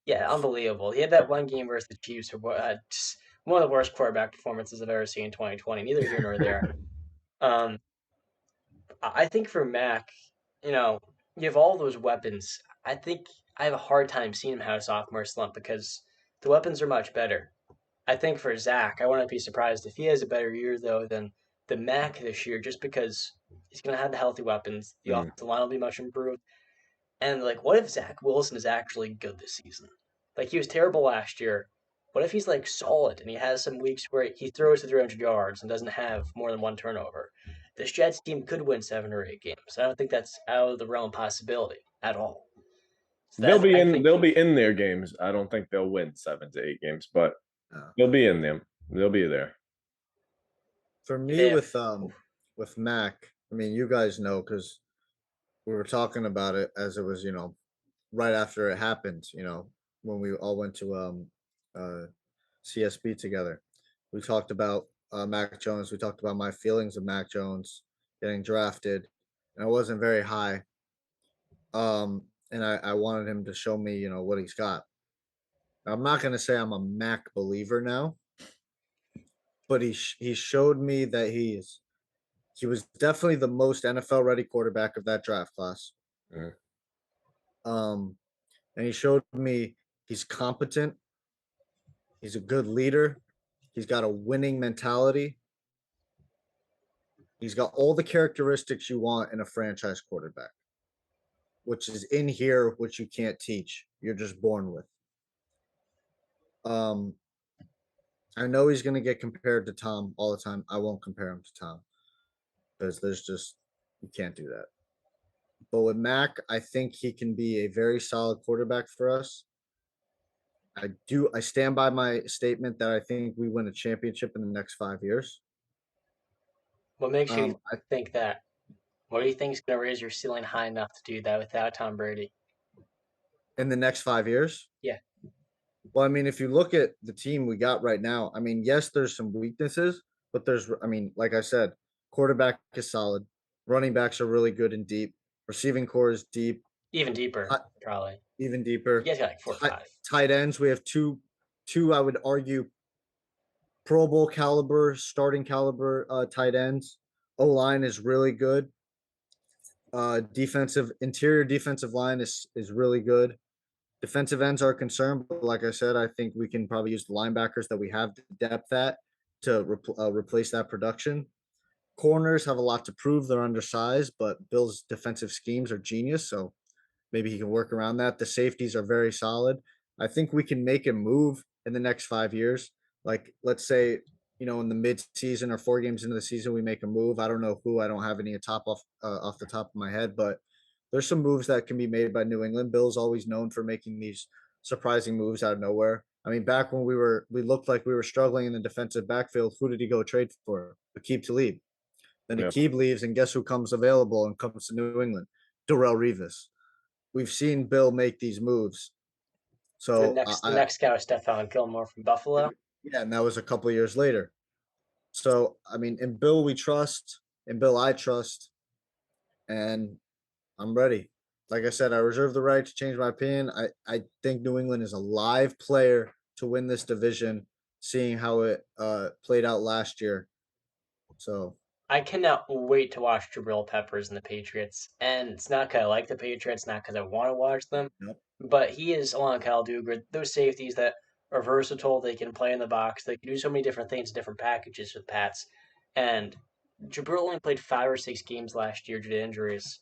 Yeah, unbelievable. He had that one game versus the Chiefs, just one of the worst quarterback performances I've ever seen in 2020. Neither here nor there. I think for Mac, you have all those weapons. I think I have a hard time seeing him have a sophomore slump because the weapons are much better. I think for Zach, I wouldn't be surprised if he has a better year though than the Mac this year, just because he's going to have the healthy weapons. The offensive line will be much improved. And what if Zach Wilson is actually good this season? He was terrible last year. What if he's solid and he has some weeks where he throws to 300 yards and doesn't have more than one turnover? This Jets team could win 7 or 8 games. I don't think that's out of the realm of possibility at all. So they'll be in their games. I don't think they'll win 7 to 8 games, but they'll be in them. They'll be there. For me, with Mac, I mean, you guys know because we were talking about it as it was, right after it happened, when we all went to CSB together. We talked about Mac Jones. We talked about my feelings of Mac Jones getting drafted, and I wasn't very high. And I wanted him to show me, what he's got. I'm not going to say I'm a Mac believer now, but he showed me that he was definitely the most NFL ready quarterback of that draft class. And he showed me he's competent. He's a good leader. He's got a winning mentality. He's got all the characteristics you want in a franchise quarterback, which is in here, which you can't teach. You're just born with. I know he's going to get compared to Tom all the time. I won't compare him to Tom because you can't do that. But with Mac, I think he can be a very solid quarterback for us. I stand by my statement that I think we win a championship in the next 5 years. What makes you think that? What do you think is going to raise your ceiling high enough to do that without Tom Brady? In the next 5 years? Yeah. Well, I mean, if you look at the team we got right now, I mean, yes, there's some weaknesses, but like I said, quarterback is solid. Running backs are really good and deep. Receiving core is deep. Even deeper, probably. Even deeper. You guys got 4 or 5. Tight ends, we have two, I would argue, Pro Bowl caliber, starting caliber tight ends. O-line is really good. Interior defensive line is really good. Defensive ends are concerned, but like I said, I think we can probably use the linebackers that we have the depth at to replace that production. Corners have a lot to prove. They're undersized, but Bill's defensive schemes are genius, so maybe he can work around that. The safeties are very solid. I think we can make a move in the next 5 years. Like, let's say, in the mid-season or 4 games into the season, we make a move. I don't know who. I don't have any off the top of my head, but there's some moves that can be made by New England. Bill's always known for making these surprising moves out of nowhere. I mean, back when we looked like we were struggling in the defensive backfield, who did he go trade for? Aqib Talib. Then Aqib leaves, and guess who comes available and comes to New England? Darrelle Revis. We've seen Bill make these moves. So the next guy was Stephon Gilmore from Buffalo. Yeah, and that was a couple of years later. So, I mean, in Bill we trust, in Bill I trust, and I'm ready. Like I said, I reserve the right to change my opinion. I think New England is a live player to win this division, seeing how it played out last year. So I cannot wait to watch Jabril Peppers and the Patriots. And it's not because I like the Patriots, not because I want to watch them, but he is, along with Kyle Duggar, those safeties that are versatile. They can play in the box. They can do so many different things, different packages with Pats. And Jabril only played 5 or 6 games last year due to injuries.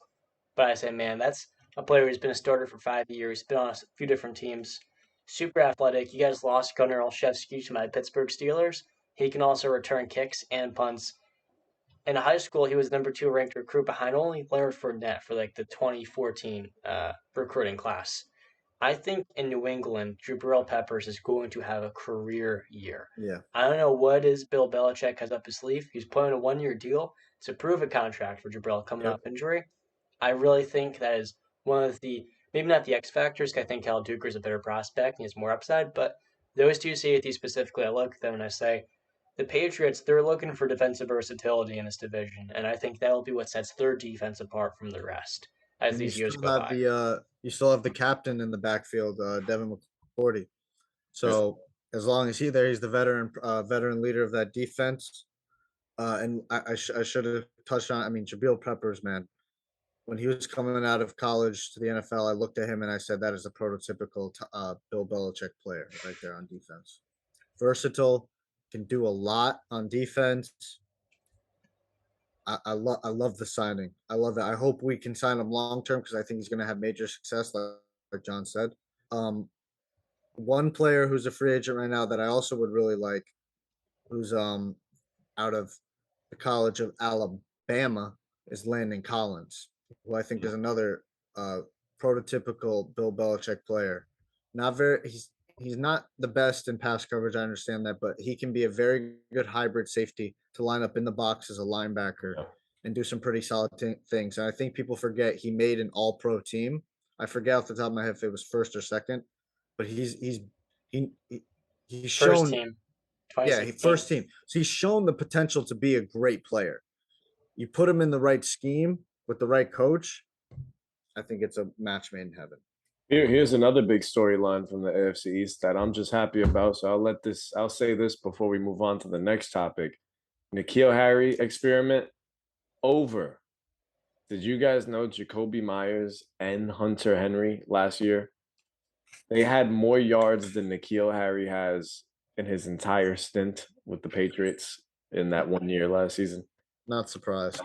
But I say, man, that's a player who's been a starter for 5 years, been on a few different teams, super athletic. You guys lost Gunnar Olszewski to my Pittsburgh Steelers. He can also return kicks and punts. In high school, he was number 2 ranked recruit behind only Leonard Fournette for like the 2014 recruiting class. I think in New England, Jabril Peppers is going to have a career year. Yeah. I don't know what is Bill Belichick has up his sleeve. He's putting a 1-year deal. It's a prove-it contract for Jabril coming off injury. I really think that is one of the, maybe not the X factors, because I think Kyle Duggar is a better prospect and he has more upside, but those two safeties specifically, I look at them and I say, the Patriots, they're looking for defensive versatility in this division, and I think that will be what sets their defense apart from the rest as these years go by. You still have the captain in the backfield, Devin McCourty. So as long as he's there, he's the veteran leader of that defense. And I should have touched on. I mean, Jabril Peppers, man. When he was coming out of college to the NFL, I looked at him and I said, that is a prototypical Bill Belichick player right there on defense. Versatile, can do a lot on defense. I love the signing. I love it. I hope we can sign him long term because I think he's going to have major success, like John said. One player who's a free agent right now that I also would really like, who's out of the College of Alabama, is Landon Collins, who I think is another prototypical Bill Belichick player. He's not the best in pass coverage, I understand that, but he can be a very good hybrid safety to line up in the box as a linebacker and do some pretty solid things. And I think people forget he made an all-pro team. I forget off the top of my head if it was first or second, but he's shown first team. First team. So he's shown the potential to be a great player. You put him in the right scheme with the right coach, I think it's a match made in heaven. Here's another big storyline from the AFC East that I'm just happy about. So I'll say this before we move on to the next topic. N'Keal Harry experiment over. Did you guys know Jacoby Myers and Hunter Henry last year? They had more yards than N'Keal Harry has in his entire stint with the Patriots in that 1 year last season. Not surprised.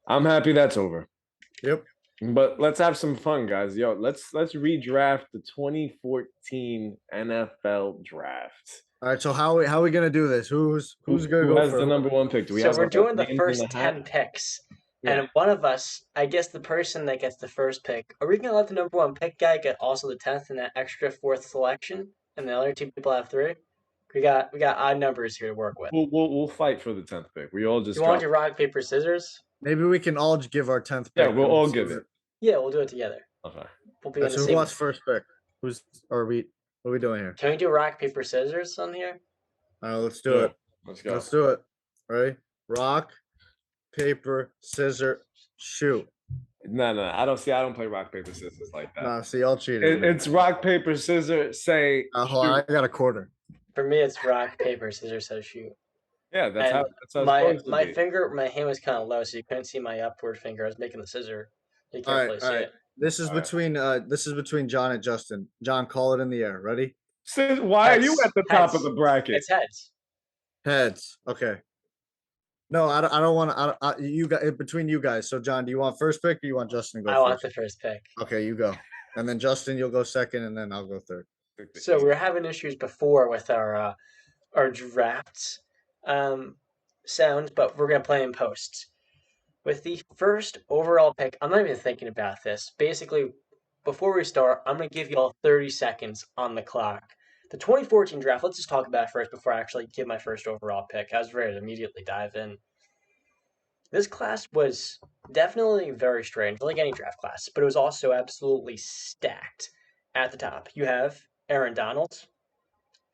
I'm happy that's over. Yep. But let's have some fun, guys. Yo, let's redraft the 2014 NFL draft. All right, so how are we gonna do this? Who's gonna go Who has for the number 1 pick? We're doing the first 10 picks. Yeah. And one of us, I guess the person that gets the first pick, are we gonna let the number 1 pick guy get also the 10th and that extra 4th selection, and the other 2 people have 3? We got odd numbers here to work with. We'll fight for the 10th pick. We all just. You want to do rock paper scissors? Maybe we can all give our 10th pick. Yeah, we'll all give it. Yeah, we'll do it together. Okay. We'll be so who wants first pick? What are we doing here? Can we do rock paper scissors on here? Let's do it. Let's go. Let's do it. Ready? Rock, paper, scissors, shoot. No. I don't play rock, paper, scissors like that. No, see, y'all cheated. It's rock, paper, scissors, say. Hold on, I got a quarter. For me, it's rock, paper, scissors, so shoot. Yeah, And that's how it's supposed to my be. finger, my hand was kind of low, so you couldn't see my upward finger. I was making the scissor. You All can't right, really all see right. it. All right. This is between John and Justin. John, call it in the air. Ready? Sis, why are you at Heads, the top of the heads. bracket? It's heads. Heads. Okay. No, I don't want to. You guys between you guys. So, John, do you want first pick or you want Justin to go I want first? the first pick. Okay, you go, and then Justin, you'll go second, and then I'll go third. Took the So we easy- were having issues before with our drafts sounds, but we're gonna play in post. With the first overall pick, I'm not even thinking about this. Basically, before we start, I'm gonna give you all 30 seconds on the clock. The 2014 draft. Let's just talk about it first before I actually give my first overall pick. I was ready to immediately dive in. This class was definitely very strange, like any draft class, but it was also absolutely stacked. At the top, you have Aaron Donald,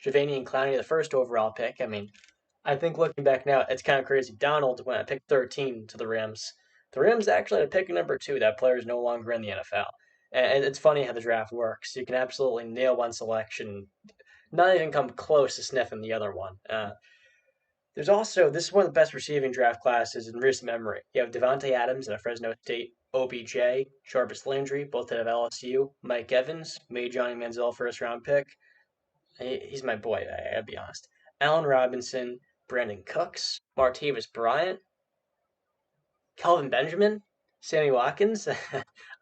Javanian Clowney, the first overall pick. I mean, I think looking back now, it's kind of crazy. Donald went at pick 13 to the Rams. The Rams actually had a pick number 2. That player is no longer in the NFL. And it's funny how the draft works. You can absolutely nail one selection, not even come close to sniffing the other one. There's also, this is one of the best receiving draft classes in recent memory. You have Devontae Adams out of Fresno State, OBJ, Jarvis Landry, both out of LSU, Mike Evans, made Johnny Manziel first round pick. He's my boy, I gotta be honest. Allen Robinson, Brandon Cooks, Martavis Bryant, Kelvin Benjamin, Sammy Watkins.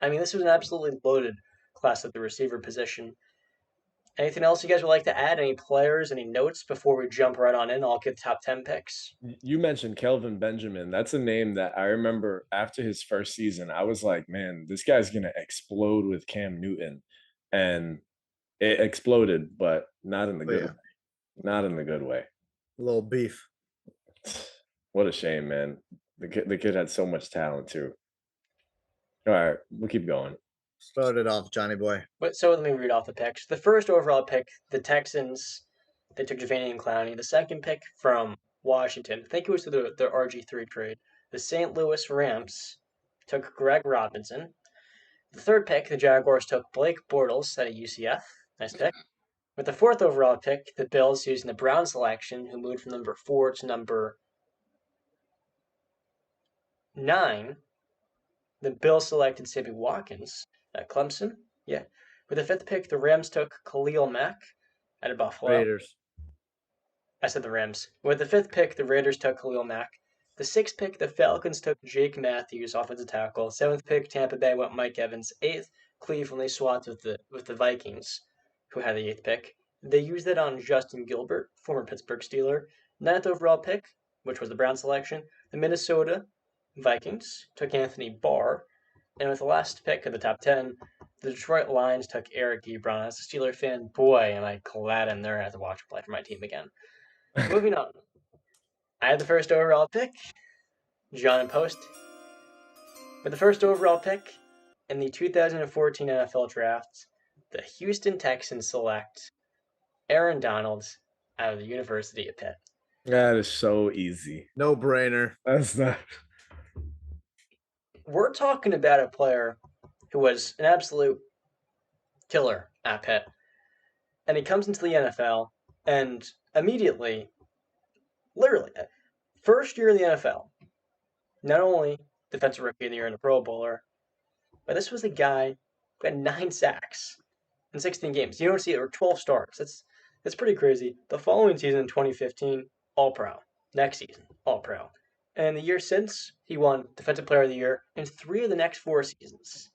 I mean, this was an absolutely loaded class at the receiver position. Anything else you guys would like to add? Any players, any notes before we jump right on in? I'll give top 10 picks. You mentioned Kelvin Benjamin. That's a name that I remember after his first season. I was like, man, this guy's gonna explode with Cam Newton, and it exploded, but not in the Oh, good yeah. way. Not in the good way. A little beef. What a shame, man. The kid had so much talent too. All right, we'll keep going. Start it off, Johnny boy. But so let me read off the picks. The first overall pick, the Texans, they took Javanian Clowney. The second pick from Washington, I think it was the RG3 trade. The St. Louis Rams took Greg Robinson. The third pick, the Jaguars took Blake Bortles out of UCF. Nice pick. With the fourth overall pick, the Bills using the Brown selection, who moved from number 4 to number 9. The Bills selected Sammy Watkins at Clemson. Yeah. With the fifth pick, the Rams took Khalil Mack out of Buffalo. Raiders. I said the Rams. With the fifth pick, the Raiders took Khalil Mack. The sixth pick, the Falcons took Jake Matthews, offensive tackle. Seventh pick, Tampa Bay went Mike Evans. Eighth, Cleveland, they swapped with the Vikings, who had the eighth pick. They used it on Justin Gilbert, former Pittsburgh Steeler. Ninth overall pick, which was the Brown selection, the Minnesota Vikings took Anthony Barr. And with the last pick of the top 10, the Detroit Lions took Eric Ebron. As a Steeler fan, boy, am I glad I'm there to watch him play for my team again. Moving on. I had the first overall pick, John and Post. With the first overall pick in the 2014 NFL Draft, the Houston Texans select Aaron Donald out of the University of Pitt. That is so easy. No brainer. That's not. We're talking about a player who was an absolute killer at Pitt. And he comes into the NFL and immediately, literally, first year in the NFL, not only defensive rookie of the year and a Pro Bowler, but this was a guy who had 9 sacks in 16 games. You don't see it, or 12 starts. That's pretty crazy. The following season, in 2015, All-Pro. Next season, All-Pro. And the year since, he won Defensive Player of the Year in 3 of the next 4 seasons.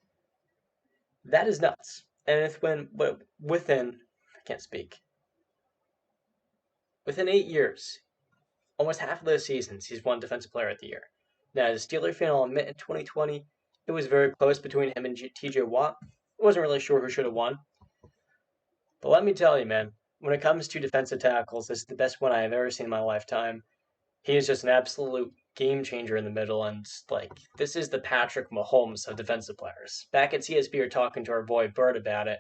That is nuts. And it's within, I can't speak, within 8 years, almost half of those seasons, he's won Defensive Player of the Year. Now, as a Steeler fan, I'll admit in 2020, it was very close between him and TJ Watt. I wasn't really sure who should have won. But let me tell you, man, when it comes to defensive tackles, this is the best one I have ever seen in my lifetime. He is just an absolute game changer in the middle, and this is the Patrick Mahomes of defensive players. Back at CSB, we were talking to our boy Bert about it.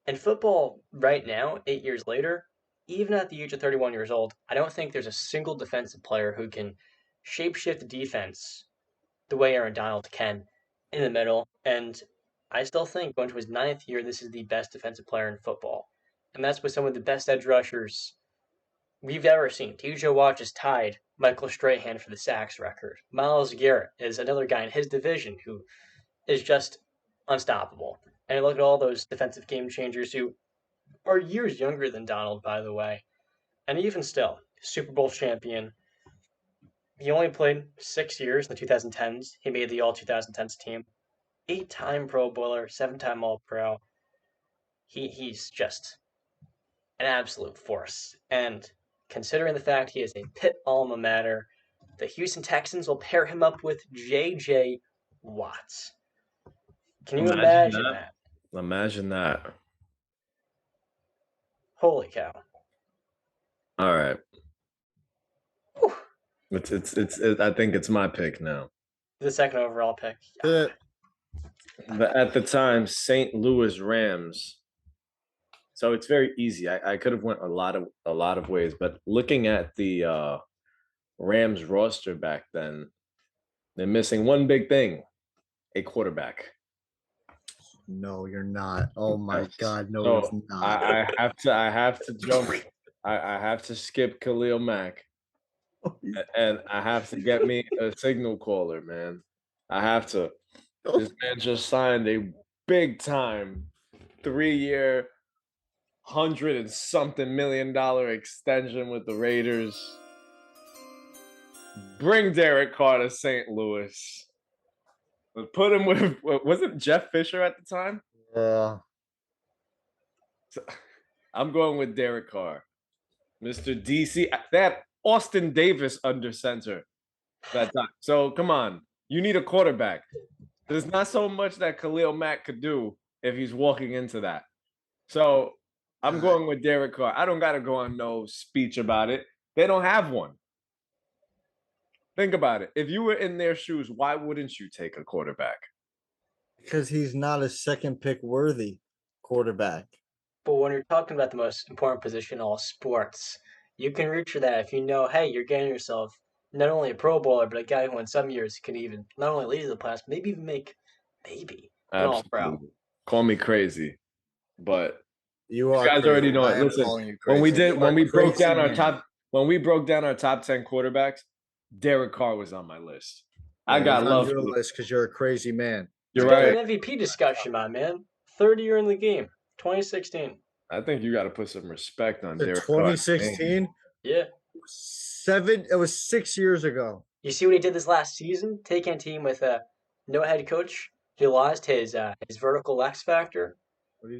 In football, right now, 8 years later, even at the age of 31 years old, I don't think there's a single defensive player who can shapeshift the defense the way Aaron Donald can in the middle. And I still think going to his 9th year, this is the best defensive player in football. And that's with some of the best edge rushers we've ever seen. TJ Watt just tied Michael Strahan for the sacks record. Myles Garrett is another guy in his division who is just unstoppable. And look at all those defensive game changers who are years younger than Donald, by the way. And even still, Super Bowl champion. He only played 6 years in the 2010s. He made the All 2010s team. 8-time Pro Bowler, 7-time All Pro. He's just an absolute force. And considering the fact he is a Pitt alma mater, the Houston Texans will pair him up with J.J. Watts. Can you imagine that? Imagine that. Holy cow. All right. Whew. It's I think it's my pick now. The second overall pick. At the time, St. Louis Rams. So it's very easy. I could have went a lot of ways, but looking at the Rams roster back then, they're missing one big thing: a quarterback. No, you're not. Oh my God, no, So it's not. I have to jump. I have to skip Khalil Mack, and I have to get me a signal caller, man. I have to. This man just signed a big time 3-year, $100-something million extension with the Raiders. Bring Derek Carr to St. Louis. Put him with, wasn't Jeff Fisher at the time? Yeah. So, I'm going with Derek Carr. Mr. DC. They had Austin Davis under center that time. So come on. You need a quarterback. There's not so much that Khalil Mack could do if he's walking into that. So I'm going with Derek Carr. I don't got to go on no speech about it. They don't have one. Think about it. If you were in their shoes, why wouldn't you take a quarterback? Because he's not a second pick worthy quarterback. But when you're talking about the most important position in all sports, you can reach for that if you know, hey, you're getting yourself not only a Pro Bowler, but a guy who in some years could even not only lead the class, maybe even make an All-Pro. Call me crazy, but you guys crazy. already know it. Listen, when we broke down our top 10 quarterbacks, Derek Carr was on my list. I got love for your list because you're a crazy man. You're right. An MVP discussion, my man. 30 year in the game, 2016. I think you got to put some respect on Derek 2016? Yeah. It was 6 years ago. You see what he did this last season? Taking a team with no head coach. He lost his vertical X factor.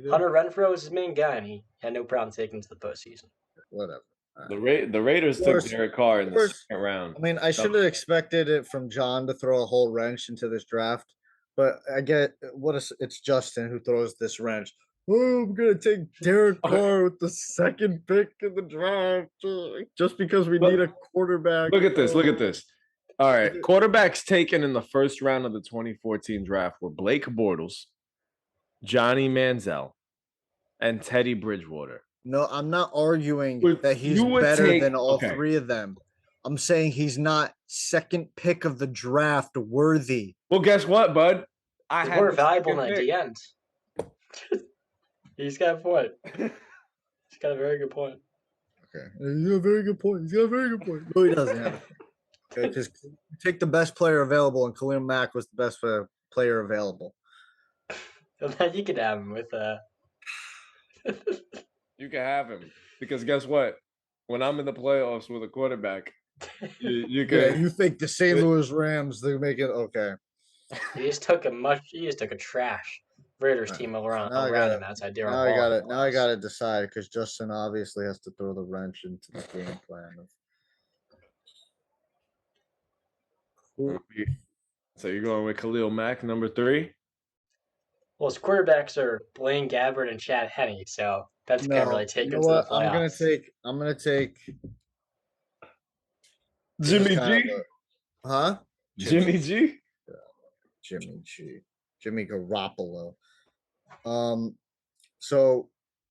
Hunter Renfrow was his main guy, and he had no problem taking him to the postseason. Whatever. The Raiders took Derek Carr in the second round. I mean, I should have expected it from John to throw a whole wrench into this draft, but I get it's Justin who throws this wrench. Oh, I'm gonna take Derek Carr with the second pick in the draft just because we need a quarterback. Look at this. All right, quarterbacks taken in the first round of the 2014 draft were Blake Bortles, Johnny Manziel, and Teddy Bridgewater. No, I'm not arguing that he's better than all three of them. I'm saying he's not second pick of the draft worthy. Well, guess what, bud? We're valuable at the end. He's got a point. He's got a very good point. Okay. He's got a very good point. No, he doesn't have it. Okay, because take the best player available, and Khalil Mack was the best player available. You could have him with You can have him because guess what? When I'm in the playoffs with a quarterback, you can. Yeah, you think the St. Louis Rams they make it okay? He just took a trash Raiders team around him outside Darren Hall. Now I got to decide because Justin obviously has to throw the wrench into the game plan. So you're going with Khalil Mack, number 3? Well, his quarterbacks are Blaine Gabbert and Chad Henne, so that's gonna really take him to the playoffs. I'm gonna take Jimmy G. Jimmy G. Jimmy G. Jimmy Garoppolo. So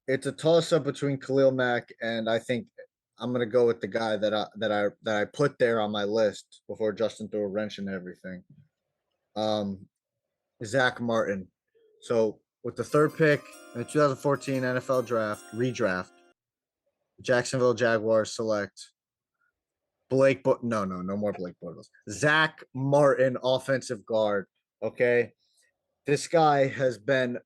it's a toss up between Khalil Mack and I think I'm gonna go with the guy that I put there on my list before Justin threw a wrench in everything. Zach Martin. So with the third pick in the 2014 NFL Redraft, Jacksonville Jaguars select no more Blake Bortles. Zach Martin, offensive guard. Okay. This guy has been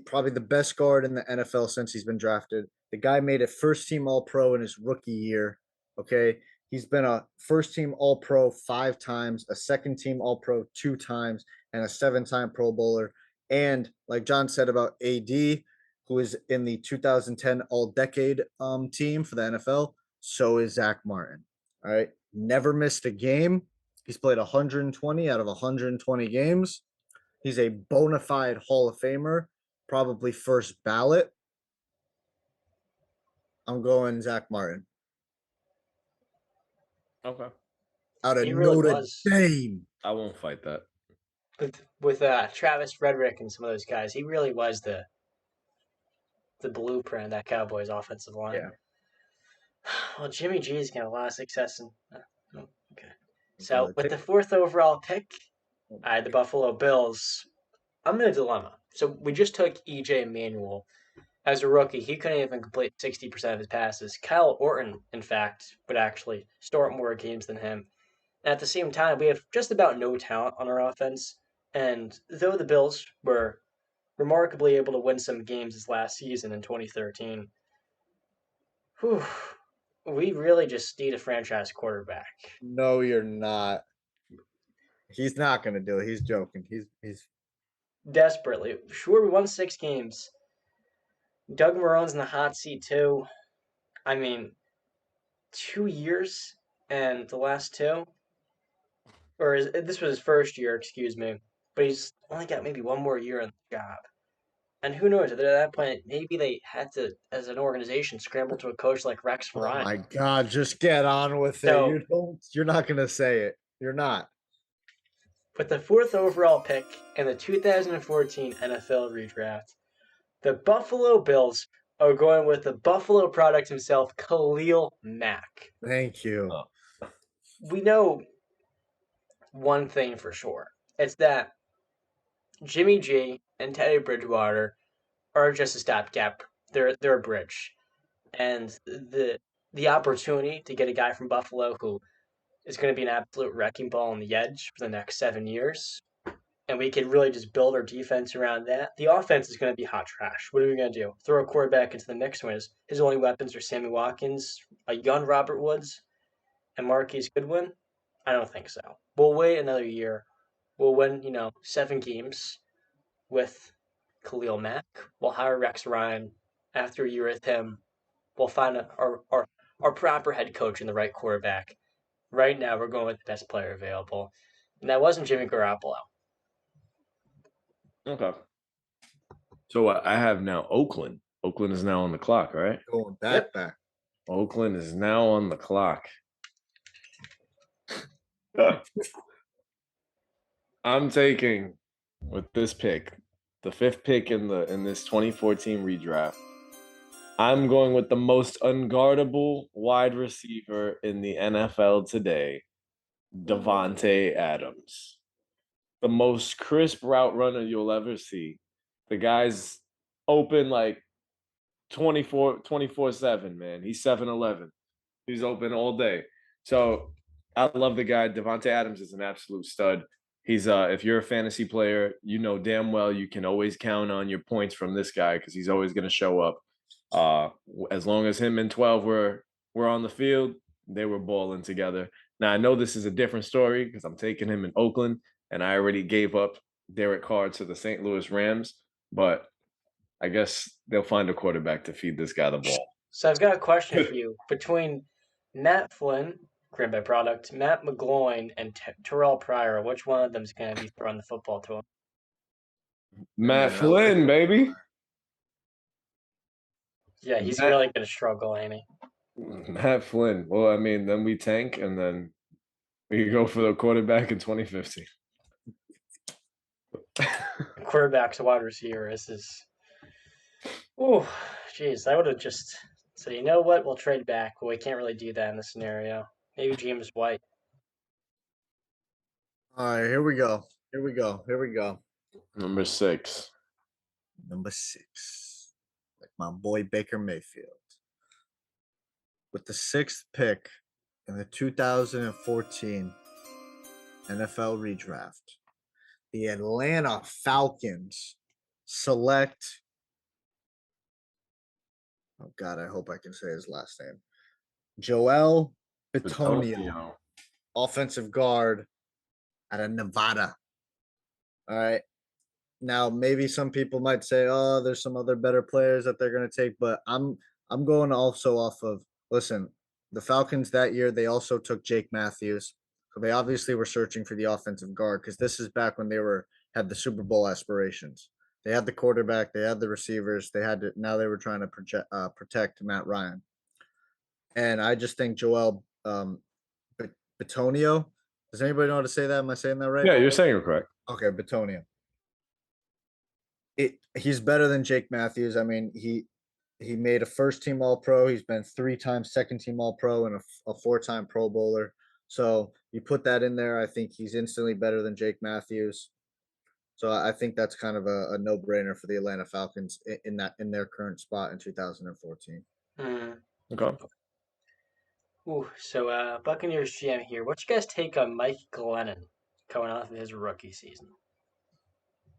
probably the best guard in the NFL since he's been drafted. The guy made a first team All Pro in his rookie year. Okay. He's been a first team All Pro 5 times, a second team All Pro 2 times, and a 7-time Pro Bowler. And like John said about AD, who is in the 2010 All Decade team for the NFL, so is Zach Martin. All right. Never missed a game. He's played 120 out of 120 games. He's a bona fide Hall of Famer, probably first ballot. I'm going Zach Martin. Okay. Out of He really Notre was. Dame. I won't fight that. With Travis Frederick and some of those guys, he really was the blueprint of that Cowboys offensive line. Yeah. Well, Jimmy G's got a lot of success in. Okay. So with Take- the 4th overall pick, I had the Buffalo Bills. I'm in a dilemma. So we just took EJ Manuel as a rookie. He couldn't even complete 60% of his passes. Kyle Orton, in fact, would actually start more games than him. And at the same time, we have just about no talent on our offense. And though the Bills were remarkably able to win some games this last season in 2013, we really just need a franchise quarterback. No, you're not. He's not going to do it. He's joking. He's Desperately. Sure, we won 6 games. Doug Marrone's in the hot seat, too. I mean, 2 years and the last 2? This was his first year, excuse me. But he's only got maybe 1 more year on the job. And who knows, at that point, maybe they had to, as an organization, scramble to a coach like Rex Ryan. Oh my God, just get on with it. You're not going to say it. You're not. With the 4th overall pick in the 2014 NFL Redraft, the Buffalo Bills are going with the Buffalo product himself, Khalil Mack. Thank you. We know one thing for sure. It's that Jimmy G and Teddy Bridgewater are just a stopgap. They're a bridge. And the opportunity to get a guy from Buffalo who is going to be an absolute wrecking ball on the edge for the next 7 years, and we can really just build our defense around that. The offense is going to be hot trash. What are we going to do? Throw a quarterback into the mix when his only weapons are Sammy Watkins, a young Robert Woods, and Marquise Goodwin? I don't think so. We'll wait another year. We'll win, 7 games with Khalil Mack. We'll hire Rex Ryan. After a year with him, we'll find our proper head coach and the right quarterback. Right now, we're going with the best player available. And that wasn't Jimmy Garoppolo. Okay. So I have now Oakland. Oakland is now on the clock, right? Going back. Oakland is now on the clock. I'm taking with this pick, the 5th pick in this 2014 redraft. I'm going with the most unguardable wide receiver in the NFL today, Davante Adams. The most crisp route runner you'll ever see. The guy's open like 24/7, man. He's 7-Eleven. He's open all day. So I love the guy. Davante Adams is an absolute stud. He's if you're a fantasy player, you know damn well you can always count on your points from this guy because he's always going to show up. As long as him and 12 were on the field, they were balling together. Now I know this is a different story because I'm taking him in Oakland, and I already gave up Derek Carr to the St. Louis Rams, but I guess they'll find a quarterback to feed this guy the ball. So I've got a question for you. Between Matt Flynn, Green Bay product, Matt McGloin, and Terrell Pryor, which one of them is going to be throwing the football to him? Matt Flynn, baby. Yeah, he's really going to struggle, ain't he? Matt Flynn. Well, I mean, then we tank, and then we go for the quarterback in 2015. Quarterback's a wide receiver. This is... Oh, jeez. I would have just... So you know what? We'll trade back, but we can't really do that in this scenario. Maybe James White. All right, here we go. Number 6. Number 6. Like my boy Baker Mayfield. with the 6th pick in the 2014 NFL Redraft, the Atlanta Falcons select. Oh God, I hope I can say his last name. Joel Bitonio, offensive guard out of Nevada. All right. Now, maybe some people might say, "Oh, there's some other better players that they're going to take," but I'm going also off of. Listen, the Falcons that year they also took Jake Matthews, so they obviously were searching for the offensive guard because this is back when they had the Super Bowl aspirations. They had the quarterback, they had the receivers, they had to. Now they were trying to protect Matt Ryan, and I just think Joel Bitonio. Does anybody know how to say that? Am I saying that right? Yeah, you're saying it correct. Okay, Bitonio. He's better than Jake Matthews. I mean, he made a first team All Pro. He's been 3 times second team All Pro and a 4-time Pro Bowler. So you put that in there, I think he's instantly better than Jake Matthews. So I think that's kind of a no brainer for the Atlanta Falcons in their current spot in 2014. Okay. Ooh, so Buccaneers GM here. What's you guys take on Mike Glennon coming off of his rookie season?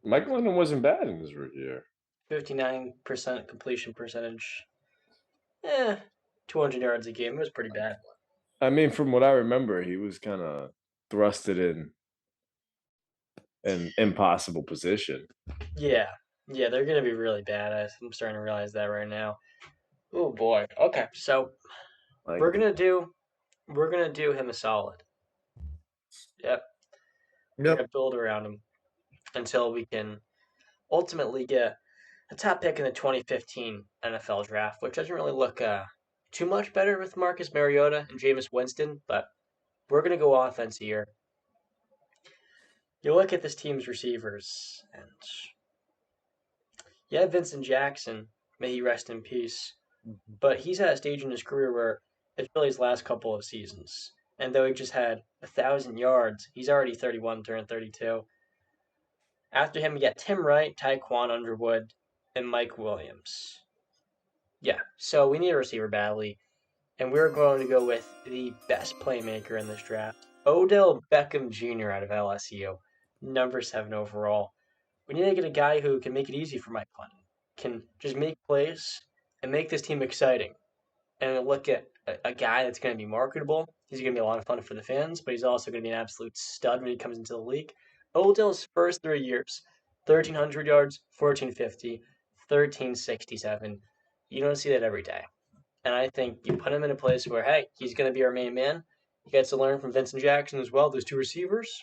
Mike Glennon wasn't bad in his rookie year. 59% completion percentage. 200 yards a game. It was pretty bad. I mean, from what I remember, he was kind of thrusted in an impossible position. Yeah, they're gonna be really bad. I'm starting to realize that right now. Oh boy. Okay, so we're gonna do him a solid. Yep. We're gonna build around him until we can ultimately get a top pick in the 2015 NFL Draft, which doesn't really look too much better with Marcus Mariota and Jameis Winston, but we're gonna go offense here. You look at this team's receivers, and yeah, Vincent Jackson, may he rest in peace, but he's at a stage in his career where it's really his last couple of seasons. And though he just had 1,000 yards, he's already 31, turning 32. After him, we got Tim Wright, Tyquan Underwood, and Mike Williams. Yeah, so we need a receiver badly, and we're going to go with the best playmaker in this draft, Odell Beckham Jr. out of LSU, number 7 overall. We need to get a guy who can make it easy for Mike Glennon, can just make plays and make this team exciting. And look at a guy that's going to be marketable. He's going to be a lot of fun for the fans, but he's also going to be an absolute stud when he comes into the league. Odell's first 3 years, 1,300 yards, 1,450, 1,367. You don't see that every day. And I think you put him in a place where, hey, he's going to be our main man. He gets to learn from Vincent Jackson as well. Those 2 receivers.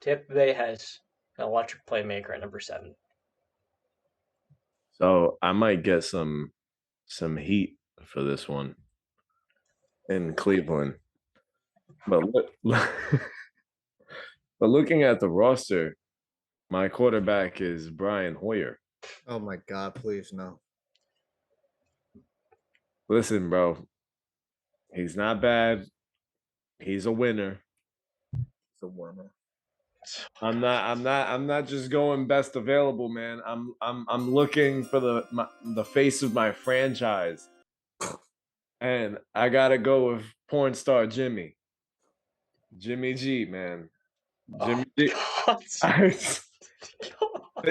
Tampa Bay has an electric playmaker at number 7. So I might get some heat for this one in Cleveland. But but looking at the roster, my quarterback is Brian Hoyer. Oh my God, please no. Listen, bro. He's not bad. He's a winner. It's a winner. I'm not just going best available, man. I'm looking for the face of my franchise. And I gotta go with porn star Jimmy G, man. Jimmy G.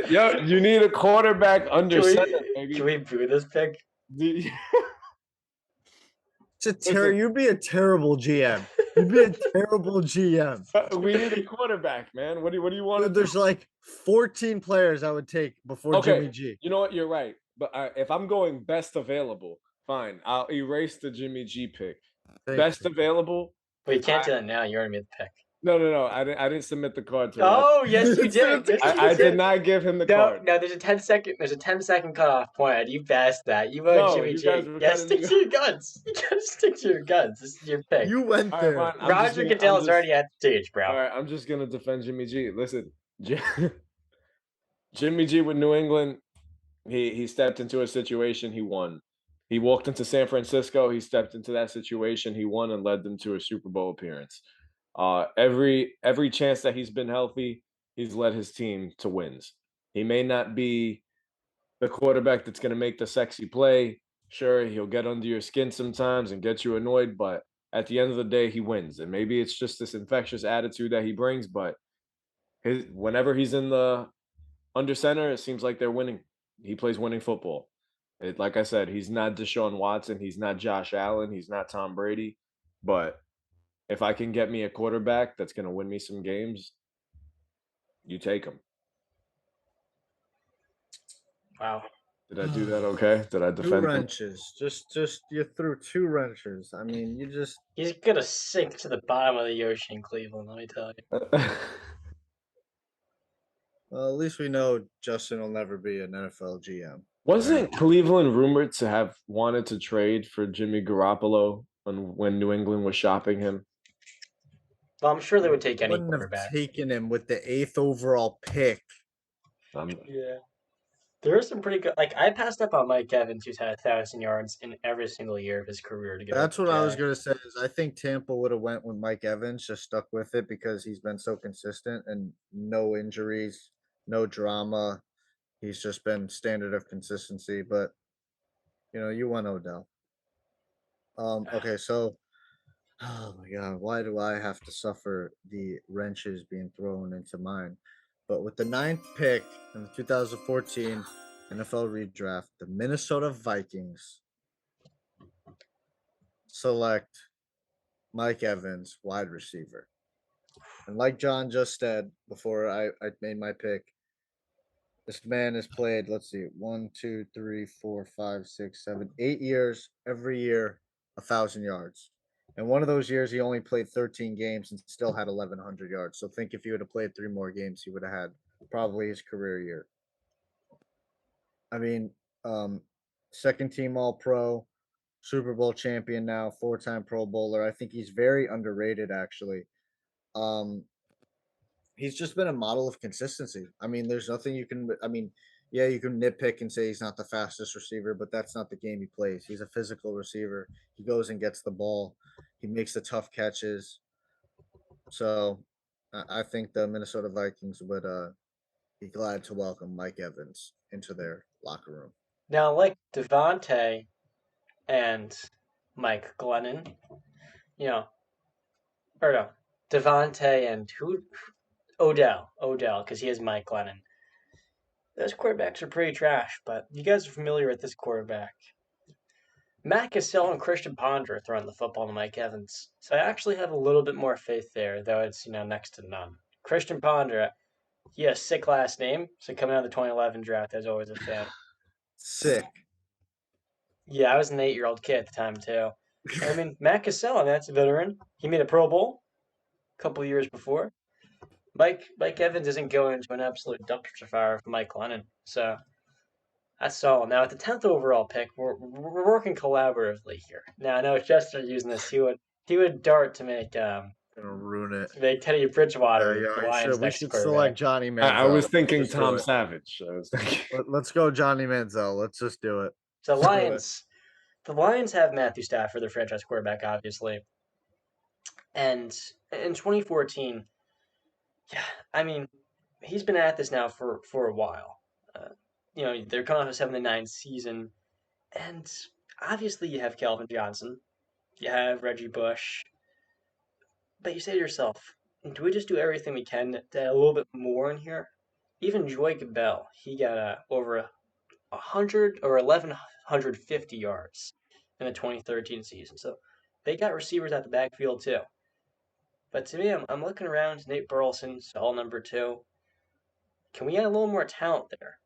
Yo, you need a quarterback under center, baby. Can we boo this pick? You'd be a terrible GM. You'd be a terrible GM. We need a quarterback, man. What do you want? Dude, there's like 14 players I would take before Jimmy G. You know what? You're right. But if I'm going best available, fine. I'll erase the Jimmy G pick. Best available. But you can't do that now. You already made the pick. No. I didn't submit the card to Oh, yes, you did. I did not give him the card. No, there's a 10-second cutoff point. You passed that. You voted Jimmy G. Yeah, stick to your guns. You gotta stick to your guns. This is your pick. You went there. Right, Roger Goodell's already at the stage, bro. All right, I'm just gonna defend Jimmy G. Listen, Jimmy G with New England, he stepped into a situation, he won. He walked into San Francisco, he stepped into that situation, he won and led them to a Super Bowl appearance. Every chance that he's been healthy, he's led his team to wins. He may not be the quarterback that's going to make the sexy play. Sure, he'll get under your skin sometimes and get you annoyed, but at the end of the day, he wins. And maybe it's just this infectious attitude that he brings, but whenever he's in the under center, it seems like they're winning. He plays winning football. Like I said, he's not Deshaun Watson, he's not Josh Allen, he's not Tom Brady, but if I can get me a quarterback that's going to win me some games, you take him. Wow. Did I do that okay? Did I Two defend him? wrenches. Just you threw 2 wrenches. I mean, you just He's gonna sink to the bottom of the ocean in Cleveland, let me tell you. well, at least we know Justin will never be an NFL GM. Wasn't Cleveland rumored to have wanted to trade for Jimmy Garoppolo when New England was shopping him? Well, I'm sure they would take any Wouldn't have quarterback. taken him with the 8th overall pick. Yeah. There are some pretty good. Like, I passed up on Mike Evans, who's had 1,000 yards in every single year of his career to go. That's what I was gonna say. Is I think Tampa would have went with Mike Evans, just stuck with it because he's been so consistent and no injuries, no drama. He's just been standard of consistency. But you want Odell. Okay, so oh my god, why do I have to suffer the wrenches being thrown into mine? But with the 9th pick in the 2014 NFL Redraft, the Minnesota Vikings select Mike Evans, wide receiver. And like John just said before I made my pick, this man has played, let's see, 1, 2, 3, 4, 5, 6, 7, 8 years, every year, 1,000 yards. And one of those years, he only played 13 games and still had 1,100 yards. So think if he would have played 3 more games, he would have had probably his career year. I mean, second team All Pro, Super Bowl champion now, 4-time Pro Bowler. I think he's very underrated, actually. He's just been a model of consistency. I mean, there's nothing you can. I mean, yeah, you can nitpick and say he's not the fastest receiver, but that's not the game he plays. He's a physical receiver. He goes and gets the ball. He makes the tough catches. So, I think the Minnesota Vikings would be glad to welcome Mike Evans into their locker room. Now, like Devontae and Mike Glennon, or no, Devontae and who? Odell, because he has Mike Glennon. Those quarterbacks are pretty trash, but you guys are familiar with this quarterback. Matt Cassell and Christian Ponder are throwing the football to Mike Evans. So I actually have a little bit more faith there, though it's, next to none. Christian Ponder, he has a sick last name, so coming out of the 2011 draft, I was always a fan. Sick. Yeah, I was an 8-year-old kid at the time, too. I mean, Matt Cassell, that's a veteran. He made a Pro Bowl a couple years before. Mike Evans isn't going into an absolute dumpster fire for Mike Glennon, so that's all. Now, at the 10th overall pick, we're working collaboratively here. Now, I know Chester using this. He would dart to make Gonna ruin it. Teddy Bridgewater Yeah, the Lions' we next should quarterback. select Johnny Manziel. I was thinking Let's Tom do it. Savage. I was thinking. Let's go Johnny Manziel. Let's just do it. So the Lions have Matthew Stafford, their franchise quarterback, obviously. And in 2014, yeah, I mean, he's been at this now for a while. They're coming off a 7-9 season, and obviously you have Calvin Johnson, you have Reggie Bush, but you say to yourself, do we just do everything we can to add a little bit more in here? Even Joique Bell, he got over 100 or 1,150 yards in the 2013 season. So they got receivers at the backfield too. But to me, I'm looking around. Nate Burleson's all number 2. Can we add a little more talent there?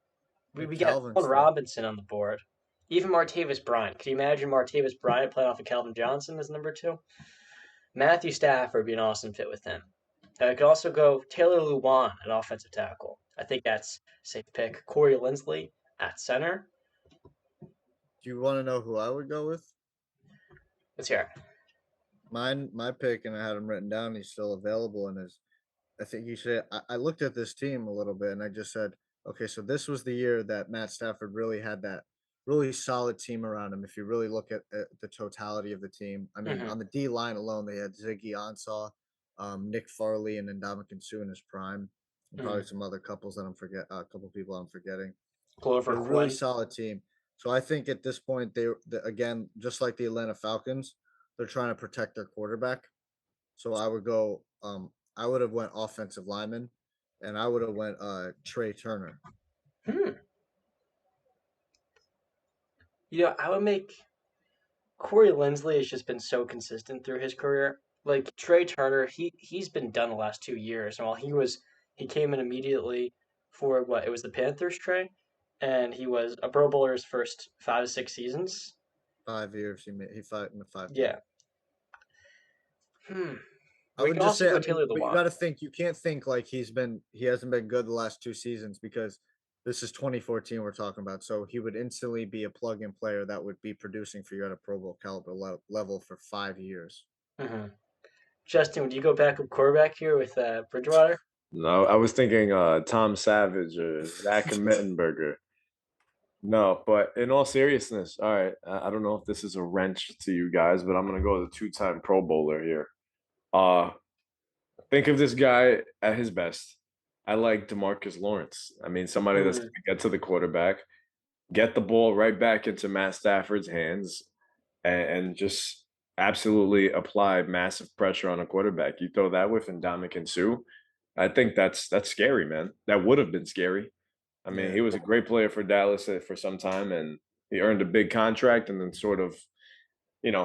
We got Allen Robinson on the board. Even Martavis Bryant. Can you imagine Martavis Bryant playing off of Calvin Johnson as number 2? Matthew Stafford would be an awesome fit with him. I could also go Taylor Lewan at offensive tackle. I think that's a safe pick. Corey Linsley at center. Do you want to know who I would go with? Let's hear it. My pick, and I had him written down. He's still available, and I think you said I looked at this team a little bit, and I just said, okay, so this was the year that Matt Stafford really had that really solid team around him. If you really look at the totality of the team, I mean, on the D line alone, they had Ziggy Ansah, Nick Farley, and Ndamukong Suh in his prime, and probably some other couples that a couple people I'm forgetting. Glover a really solid team. So I think at this point again, just like the Atlanta Falcons, they're trying to protect their quarterback. So I would go. I would have went offensive lineman, and I would have went Trey Turner. I would make Corey Linsley has just been so consistent through his career. Like Trey Turner, he's been done the last 2 years. And while he came in immediately for what it was the Panthers, Trey, and he was a Pro Bowler his first 5 to 6 seasons. 5 years he fought in the 5 years. Yeah. I We would can just also say, go I mean, Taylor but you Lewan. got to think. You can't think like he hasn't been good the last 2 seasons because this is 2014 we're talking about. So he would instantly be a plug-in player that would be producing for you at a Pro Bowl caliber level for 5 years. Justin, would you go back up quarterback here with Bridgewater? No, I was thinking Tom Savage or Zach Mettenberger. No, but in all seriousness, all right, I don't know if this is a wrench to you guys, but I'm gonna go with a two-time Pro Bowler here. Think of this guy at his best. I like DeMarcus Lawrence. I mean, somebody that's gonna get to the quarterback, get the ball right back into Matt Stafford's hands, and just absolutely apply massive pressure on a quarterback. You throw that with Ndamukong Suh, I think that's scary, man. That would have been scary. I mean, he was a great player for Dallas for some time, and he earned a big contract, and then sort of,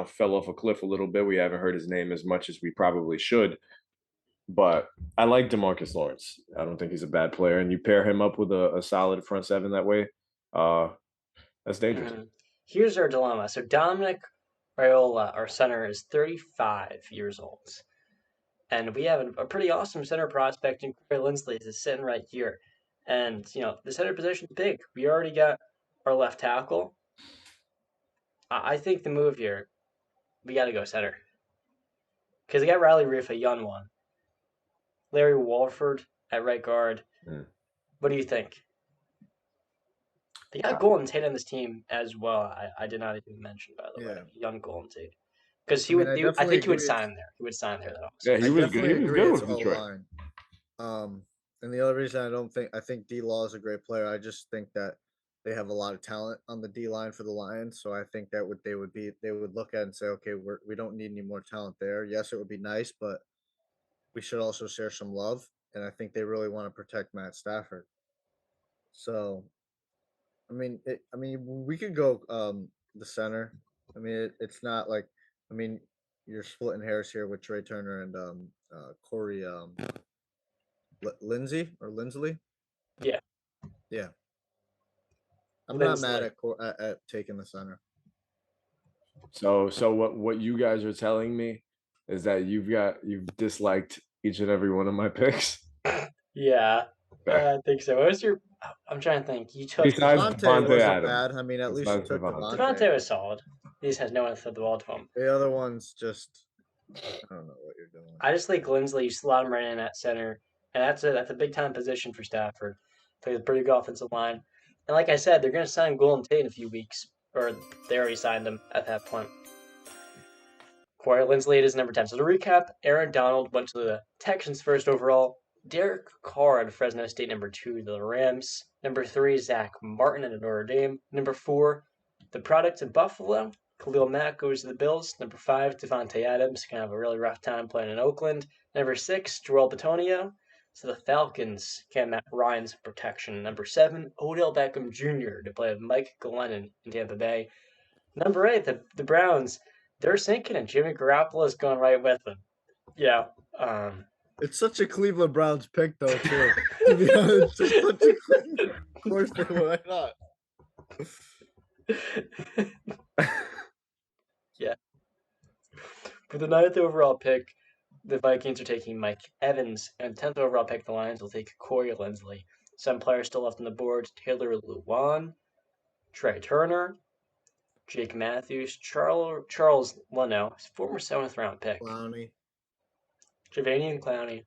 fell off a cliff a little bit. We haven't heard his name as much as we probably should. But I like DeMarcus Lawrence. I don't think he's a bad player, and you pair him up with a solid front seven that way, that's dangerous. Here's our dilemma. So Dominic Raiola, our center, is 35 years old. And we have a pretty awesome center prospect in Corey Linsley is sitting right here. And, the center position's big. We already got our left tackle. I think the move here, we got to go center. Because they got Riley Reef, a young one. Larry Walford at right guard. What do you think? They got Golden Tate on this team as well. I did not even mention, by the way, young Golden Tate. Because I think he would sign there. He would sign there. Yeah, he was good. He was good with Detroit. And the other reason I think D-Law is a great player. I just think that they have a lot of talent on the D line for the Lions. So I think that they would look at and say, okay, we don't need any more talent there. Yes, it would be nice, but we should also share some love. And I think they really want to protect Matt Stafford. So, I mean, we could go the center. I mean, it's not like, I mean, you're splitting hairs here with Trey Turner and Corey Lindsey or Linsley. Yeah. I'm not mad at taking the center. So what you guys are telling me is that you've disliked each and every one of my picks. Yeah, I think so. What was your? I'm trying to think. You took Devontae wasn't bad. I mean, at least you took Devontae. Devontae was solid. He just has no one to throw the ball to him. The other one's just, I don't know what you're doing. I just think Linsley. You slot him right in at center, and that's a big time position for Stafford. Plays a pretty good offensive line, and like I said, they're going to sign Golden Tate in a few weeks, or they already signed him at that point. Corey Linsley is number 10. So to recap, Aaron Donald went to the Texans first overall. Derek Carr at Fresno State, number 2 to the Rams. Number 3, Zach Martin at Notre Dame. Number 4, the product of Buffalo, Khalil Mack goes to the Bills. Number 5, Devontae Adams, going to have a really rough time playing in Oakland. Number 6, Joel Bitonio. So the Falcons can Matt Ryan's protection. Number 7, Odell Beckham Jr. to play with Mike Glennon in Tampa Bay. Number 8, the Browns, they're sinking, and Jimmy Garoppolo is going right with them. Yeah. It's such a Cleveland Browns pick, though, too. To be honest, it's such a Cleveland. Of course, why not? Yeah. For the 9th overall pick, the Vikings are taking Mike Evans, and 10th overall pick, the Lions will take Corey Linsley. Some players still left on the board: Taylor Lewan, Trey Turner, Jake Matthews, Charles Leno, former 7th round pick. Clowney. Javanian Clowney,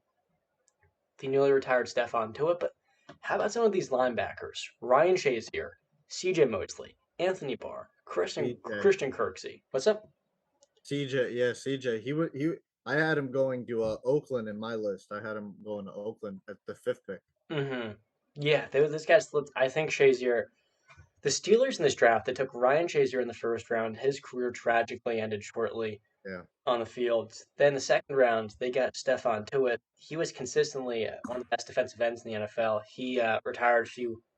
the newly retired Stephon Tuitt. But how about some of these linebackers? Ryan Shazier, C.J. Mosley, Anthony Barr, Christian Kirksey. What's up? CJ. I had him going to Oakland in my list. I had him going to Oakland at the 5th pick. Yeah, this guy's. I think Shazier. The Steelers in this draft, they took Ryan Shazier in the first round. His career tragically ended shortly on the field. Then the second round, they got Stephon Tuitt. He was consistently one of the best defensive ends in the NFL. He retired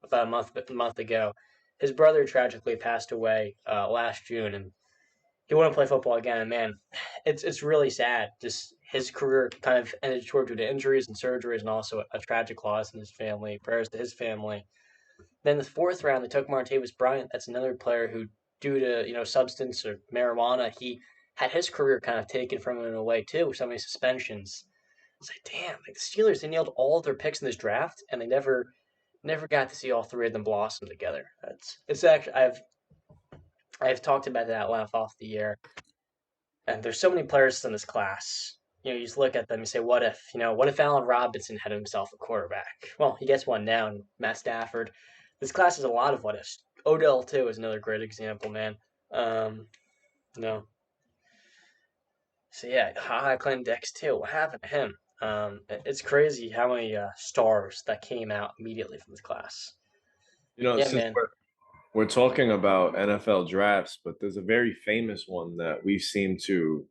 about a month ago. His brother tragically passed away last June, and he wouldn't play football again. And man, it's really sad. Just his career kind of ended short due to injuries and surgeries, and also a tragic loss in his family. Prayers to his family. Then the fourth round, they took Martavis Bryant. That's another player who, due to substance or marijuana, he had his career kind of taken from him in a way too, with so many suspensions. It's like, damn, like the Steelers, they nailed all of their picks in this draft, and they never got to see all three of them blossom together. It's actually I've talked about that laugh off the air, and there's so many players in this class. You just look at them and say, what if Allen Robinson had himself a quarterback? Well, he gets one now, and Matt Stafford. This class has a lot of what ifs. Odell too is another great example, man. No. So yeah, I claimed Dex too. What happened to him? It's crazy how many stars that came out immediately from this class. Yeah, Since man. we're talking about NFL drafts, but there's a very famous one that we seem to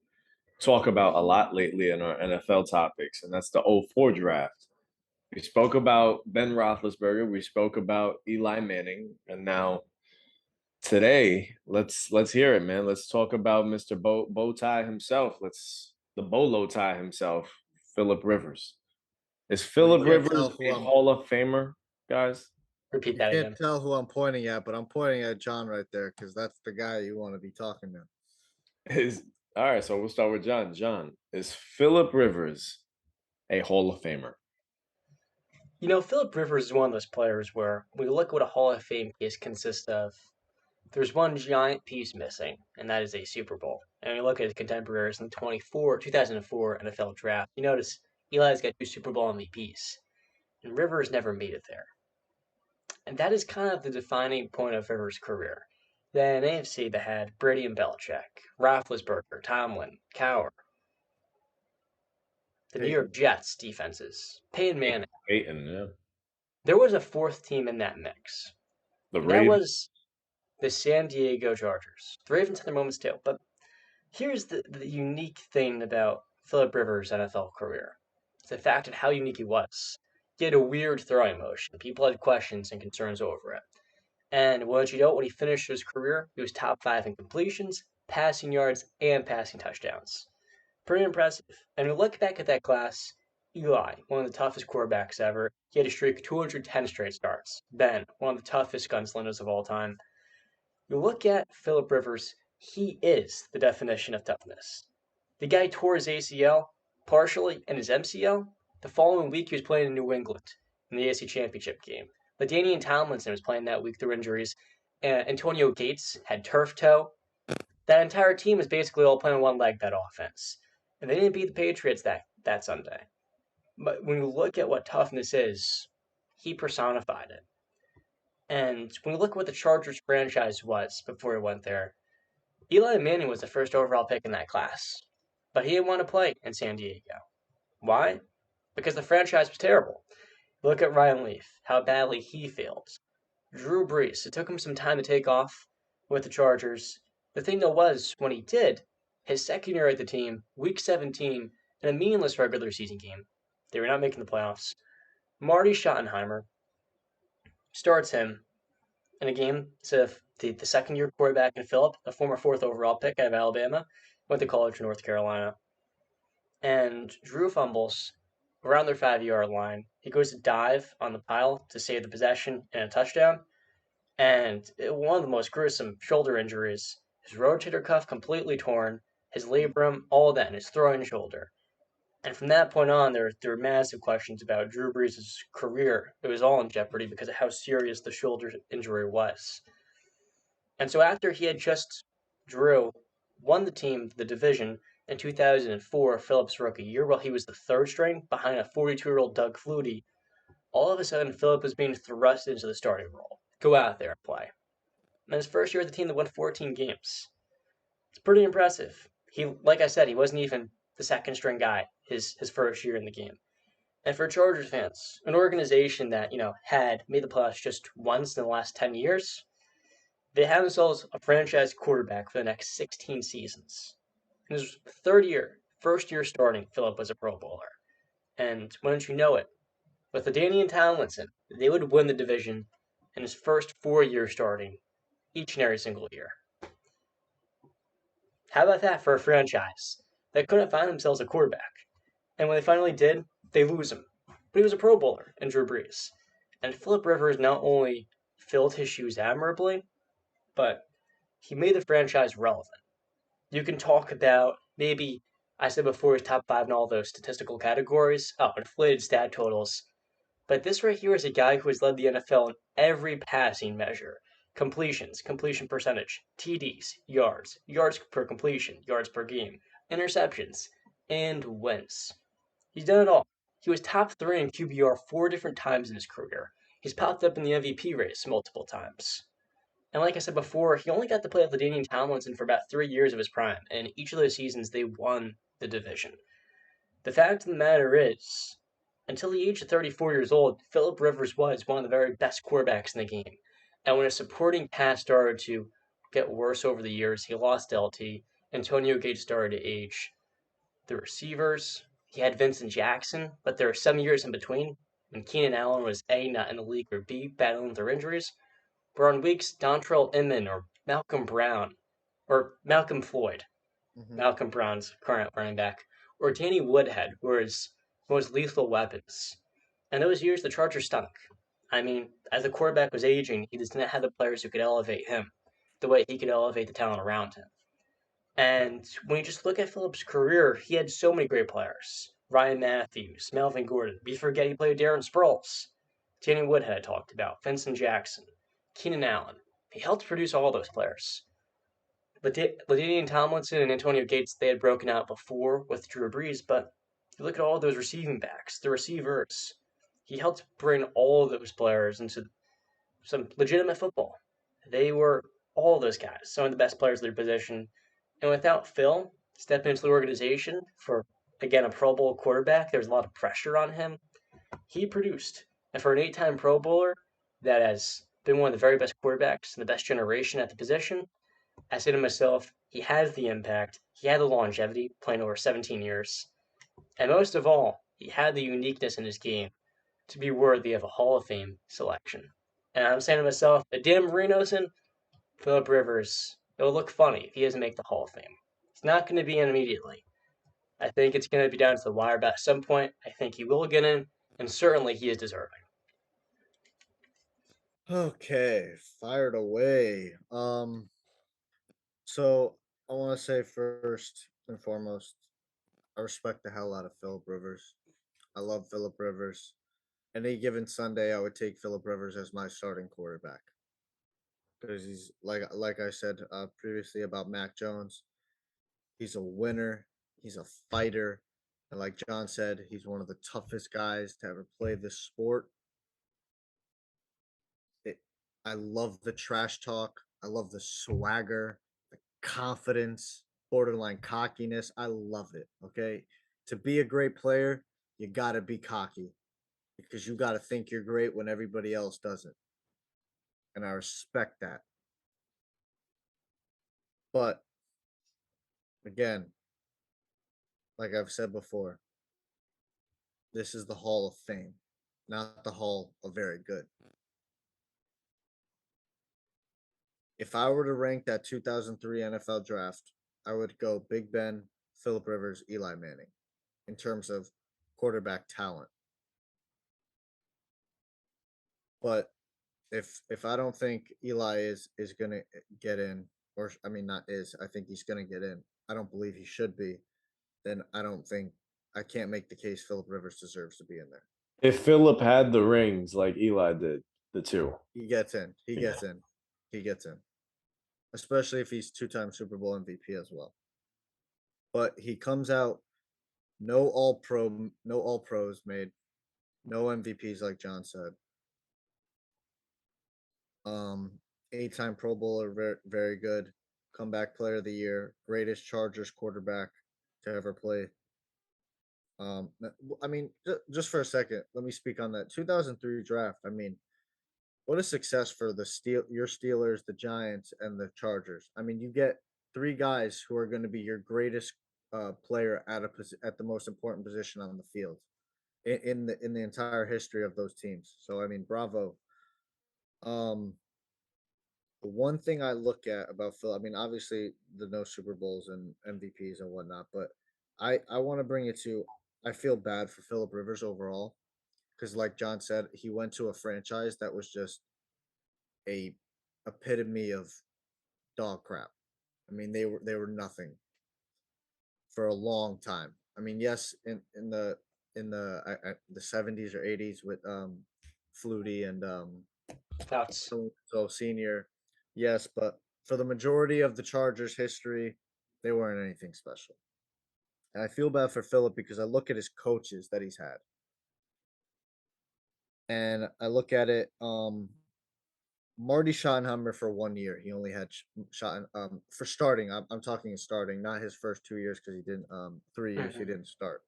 talk about a lot lately in our NFL topics, and that's the '04 draft. We spoke about Ben Roethlisberger, we spoke about Eli Manning, and now today, let's hear it, man. Let's talk about Mr. Bow Tie himself. The Bolo Tie himself, Phillip Rivers. Is Well, you Phillip can't Rivers tell who a I'm. Hall of Famer, guys? Repeat You that can't again. tell who I'm pointing at, but I'm pointing at John right there because that's the guy you want to be talking to. All right, so we'll start with John. John, is Phillip Rivers a Hall of Famer? Phillip Rivers is one of those players where when you look at what a Hall of Fame case consists of, there's one giant piece missing, and that is a Super Bowl. And when you look at his contemporaries in the 2004 NFL Draft, you notice Eli's got 2 Super Bowl MVPs, and Rivers never made it there. And that is kind of the defining point of Rivers' career. Then AFC, they had Brady and Belichick, Roethlisberger, Tomlin, Cowher, the New York Jets defenses, Peyton Manning. Peyton, yeah. There was a fourth team in that mix. The And that Raiders. was the San Diego Chargers. The Ravens had their moments too, but here's the unique thing about Phillip Rivers' NFL career. It's the fact of how unique he was. He had a weird throwing motion. People had questions and concerns over it. And when he finished his career, he was top 5 in completions, passing yards, and passing touchdowns. Pretty impressive. And we look back at that class, Eli, one of the toughest quarterbacks ever. He had a streak of 210 straight starts. Ben, one of the toughest gunslingers of all time. You look at Phillip Rivers, he is the definition of toughness. The guy tore his ACL partially and his MCL. The following week, he was playing in New England in the AFC Championship game. LaDainian Tomlinson was playing that week through injuries. Antonio Gates had turf toe. That entire team was basically all playing one leg, that offense. And they didn't beat the Patriots that Sunday. But when you look at what toughness is, he personified it. And when you look at what the Chargers franchise was before he went there, Eli Manning was the first overall pick in that class. But he didn't want to play in San Diego. Why? Because the franchise was terrible. Look at Ryan Leaf, how badly he failed. Drew Brees, it took him some time to take off with the Chargers. The thing though was, when he did, his second year at the team, week 17, in a meaningless regular season game, they were not making the playoffs. Marty Schottenheimer starts him in a game to the second year quarterback in Phillip, a former 4th overall pick out of Alabama, went to college in North Carolina. And Drew fumbles around their 5-yard line. He goes to dive on the pile to save the possession and a touchdown. And one of the most gruesome shoulder injuries, his rotator cuff completely torn, his labrum, all of that in his throwing shoulder. And from that point on, there were massive questions about Drew Brees' career. It was all in jeopardy because of how serious the shoulder injury was. And so after he had Drew won the division in 2004, Phillip's rookie year, while he was the 3rd string behind a 42-year-old Doug Flutie, all of a sudden Phillip was being thrust into the starting role. Go out there and play. And his first year at the team, they won 14 games. It's pretty impressive. Like I said, he wasn't even the 2nd string guy his first year in the game. And for Chargers fans, an organization that, had made the playoffs just once in the last 10 years, They had themselves a franchise quarterback for the next 16 seasons. In his third year, first year starting, Phillip was a Pro Bowler. And wouldn't you know it, with LaDainian Tomlinson, they would win the division in his first 4 years starting, each and every single year. How about that for a franchise that couldn't find themselves a quarterback? And when they finally did, they lose him. But he was a Pro Bowler in Drew Brees. And Phillip Rivers not only filled his shoes admirably, but he made the franchise relevant. You can talk about maybe I said before he's top five in all those statistical categories. Oh, inflated stat totals. But this right here is a guy who has led the NFL in every passing measure. Completions, completion percentage, TDs, yards, yards per completion, yards per game, interceptions, and wins. He's done it all. He was top three in QBR 4 different times in his career. He's popped up in the MVP race multiple times. And like I said before, he only got to play with LaDainian Tomlinson for about 3 years of his prime, and each of those seasons they won the division. The fact of the matter is, until the age of 34 years old, Phillip Rivers was one of the very best quarterbacks in the game. And when his supporting cast started to get worse over the years, he lost LT. Antonio Gates started to age. The receivers, he had Vincent Jackson, but there were some years in between when Keenan Allen was A, not in the league, or B, battling with their injuries. Were on weeks Dontrell Inman or Malcolm Brown, or Malcolm Floyd, Malcolm Brown's current running back, or Danny Woodhead were his most lethal weapons. And those years, the Chargers stunk. I mean, as the quarterback was aging, he just didn't have the players who could elevate him the way he could elevate the talent around him. And when you just look at Phillip's career, he had so many great players. Ryan Matthews, Melvin Gordon. We forget he played Darren Sproles. Danny Woodhead I talked about. Vincent Jackson. Keenan Allen. He helped produce all those players. LaDainian Tomlinson and Antonio Gates, they had broken out before with Drew Brees, but you look at all those receiving backs, the receivers. He helped bring all of those players into some legitimate football. They were all of those guys, some of the best players of their position. And without Phil stepping into the organization for, again, a Pro Bowl quarterback, there was a lot of pressure on him. He produced. And for an 8-time Pro Bowler that has been one of the very best quarterbacks in the best generation at the position, I say to myself, he has the impact, he had the longevity, playing over 17 years, and most of all, he had the uniqueness in his game to be worthy of a Hall of Fame selection. And I'm saying to myself, if Dan Marino's in, Phillip Rivers, it'll look funny if he doesn't make the Hall of Fame. It's not going to be in immediately. I think it's going to be down to the wire, but at some point, I think he will get in, and certainly he is deserving. Okay, fired away. So I want to say first and foremost, I respect the hell out of Phillip Rivers. I love Phillip Rivers. Any given Sunday, I would take Phillip Rivers as my starting quarterback because he's like I said previously about Mac Jones. He's a winner. He's a fighter, and like John said, he's one of the toughest guys to ever play this sport. It, I love the trash talk. I love the swagger, the confidence, borderline cockiness. I love it. Okay. To be a great player, you got to be cocky because you got to think you're great when everybody else doesn't. And I respect that. But again, like I've said before, this is the Hall of Fame, not the Hall of Very Good. If I were to rank that 2003 NFL draft, I would go Big Ben, Phillip Rivers, Eli Manning in terms of quarterback talent. But if I don't think Eli is gonna get in, or I mean not is, I think he's gonna get in. I don't believe he should be. Then I can't make the case Phillip Rivers deserves to be in there. If Phillip had the rings like Eli did, the two. He gets in. He gets in. He gets in. Especially if he's 2-time Super Bowl MVP as well. But he comes out no all pros made, no MVPs like John said. 8-time Pro Bowler, very, very good. Comeback Player of the Year, greatest Chargers quarterback to ever play. I mean, just for a second, let me speak on that 2003 draft. I mean, what a success for your Steelers, the Giants, and the Chargers. I mean, you get three guys who are going to be your greatest player at the most important position on the field in the entire history of those teams. So I mean, bravo. Um, the one thing I look at about Phil, I mean, obviously the no Super Bowls and MVPs and whatnot, but I want to bring it to. I feel bad for Philip Rivers overall because, like John said, he went to a franchise that was just a epitome of dog crap. I mean, they were nothing for a long time. I mean, yes, in the 70s or 80s with Flutie and That's so senior, yes, but for the majority of the Chargers history, they weren't anything special. And I feel bad for Philip because I look at his coaches that he's had, and I look at it. Marty Schottenheimer for 1 year. He only had for starting. I'm talking starting, not his first 2 years because he didn't 3 years he Mhm. didn't start.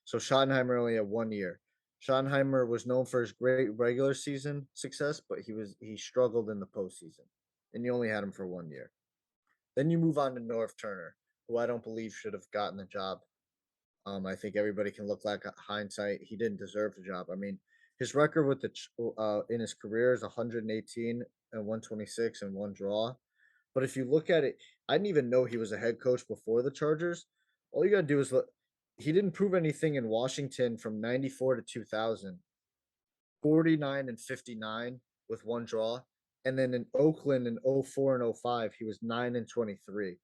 So Schottenheimer only had 1 year. Schottenheimer was known for his great regular season success, but he struggled in the postseason, and you only had him for 1 year. Then you move on to Norv Turner, who I don't believe should have gotten the job. I think everybody can look like hindsight. He didn't deserve the job. I mean, his record with in his career is 118 and 126 and one draw. But if you look at it, I didn't even know he was a head coach before the Chargers. All you gotta do is look. He didn't prove anything in Washington from 94 to 2000, 49 and 59 with one draw. And then in Oakland in 04 and 05, he was 9 and 23.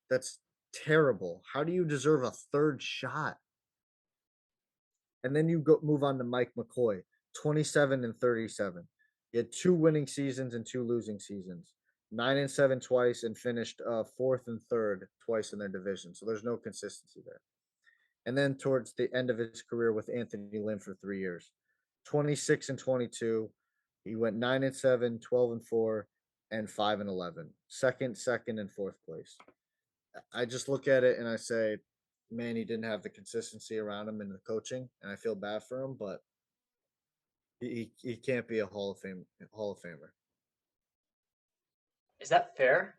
That's terrible. How do you deserve a third shot? And then you go move on to Mike McCoy, 27 and 37. He had two winning seasons and two losing seasons. 9 and 7 twice and finished fourth and third twice in their division. So there's no consistency there. And then towards the end of his career with Anthony Lynn for 3 years, 26 and 22. He went 9 and 7, 12 and 4, and 5 and 11. Second, and fourth place. I just look at it and I say, man, he didn't have the consistency around him in the coaching, and I feel bad for him, but he can't be a Hall of Famer. Is that fair?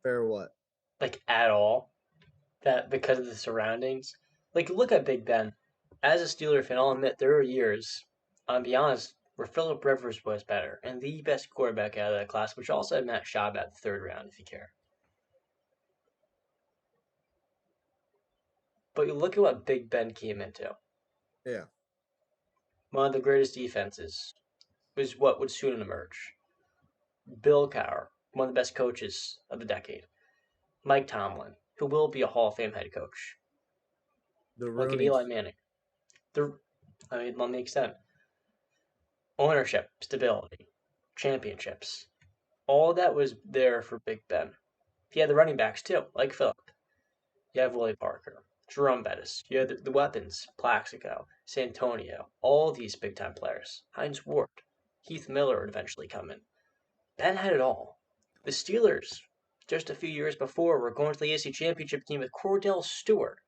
Fair what? Like at all? That because of the surroundings? Like look at Big Ben. As a Steeler fan, I'll admit there are years, I'll be honest, where Phillip Rivers was better and the best quarterback out of that class, which also had Matt Schaub at the third round, if you care. But you look at what Big Ben came into. Yeah. One of the greatest defenses was what would soon emerge. Bill Cowher, one of the best coaches of the decade. Mike Tomlin, who will be a Hall of Fame head coach. The Look at Eli Roonies. Manning. Let me extend. Ownership, stability, championships. All that was there for Big Ben. He had the running backs too, like Phillip. You have Willie Parker, Jerome Bettis. You had the weapons, Plaxico, Santonio, all these big time players. Heinz Ward, Heath Miller would eventually come in. Ben had it all. The Steelers, just a few years before, were going to the AFC Championship game with Cordell Stewart.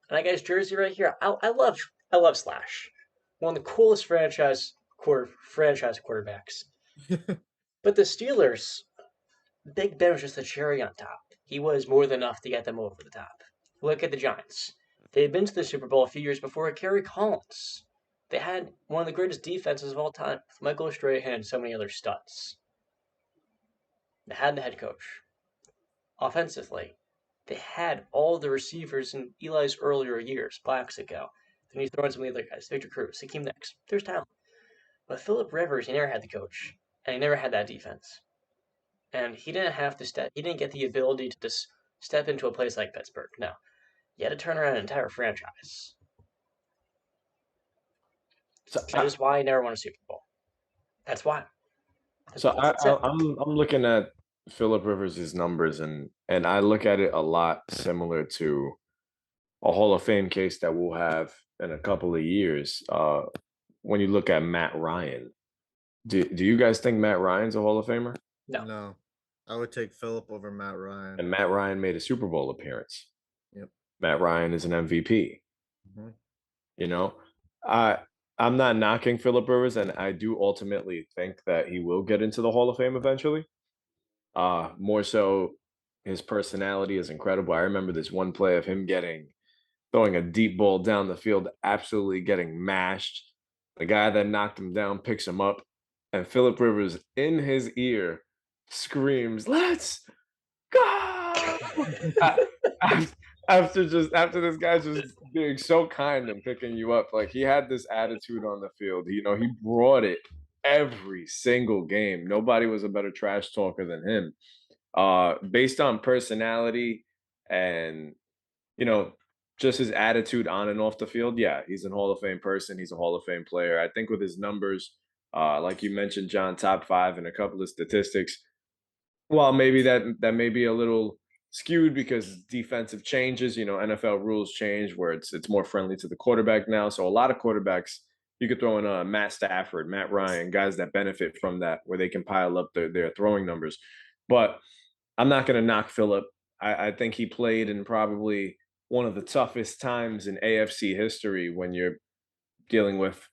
And I got his jersey right here. I love Slash. One of the coolest franchise quarterbacks. But the Steelers, Big Ben was just the cherry on top. He was more than enough to get them over the top. Look at the Giants. They had been to the Super Bowl a few years before with Kerry Collins. They had one of the greatest defenses of all time, with Michael Strahan and so many other studs. They had the head coach. Offensively, they had all the receivers in Eli's earlier years, Plaxico. Then you throw in some of the other guys, Victor Cruz, Hakeem Nicks. There's talent. But Phillip Rivers, he never had the coach, and he never had that defense. And he didn't have to step. He didn't get the ability to just step into a place like Pittsburgh. No, you had to turn around an entire franchise. So That is why he never won a Super Bowl. That's why. That's it. I'm looking at Philip Rivers' numbers and I look at it a lot similar to a Hall of Fame case that we'll have in a couple of years. When you look at Matt Ryan, do you guys think Matt Ryan's a Hall of Famer? No. No. I would take Philip over Matt Ryan. And Matt Ryan made a Super Bowl appearance. Yep. Matt Ryan is an MVP. Mm-hmm. You know, I'm not knocking Phillip Rivers, and I do ultimately think that he will get into the Hall of Fame eventually. More so, his personality is incredible. I remember this one play of him throwing a deep ball down the field, absolutely getting mashed. The guy that knocked him down picks him up, and Phillip Rivers in his ear screams, "Let's go!" A- af- after this guy just being so kind and picking you up, like he had this attitude on the field. He brought it every single game. Nobody was a better trash talker than him. Based on personality and you know, just his attitude on and off the field, yeah, he's a Hall of Fame person. He's a Hall of Fame player. I think with his numbers, like you mentioned, John, top five and a couple of statistics. Well, maybe that may be a little skewed because defensive changes. NFL rules change where it's more friendly to the quarterback now. So a lot of quarterbacks you could throw in Matt Stafford, Matt Ryan, guys that benefit from that, where they can pile up their throwing numbers. But I'm not going to knock Phillip. I think he played in probably one of the toughest times in AFC history when you're dealing with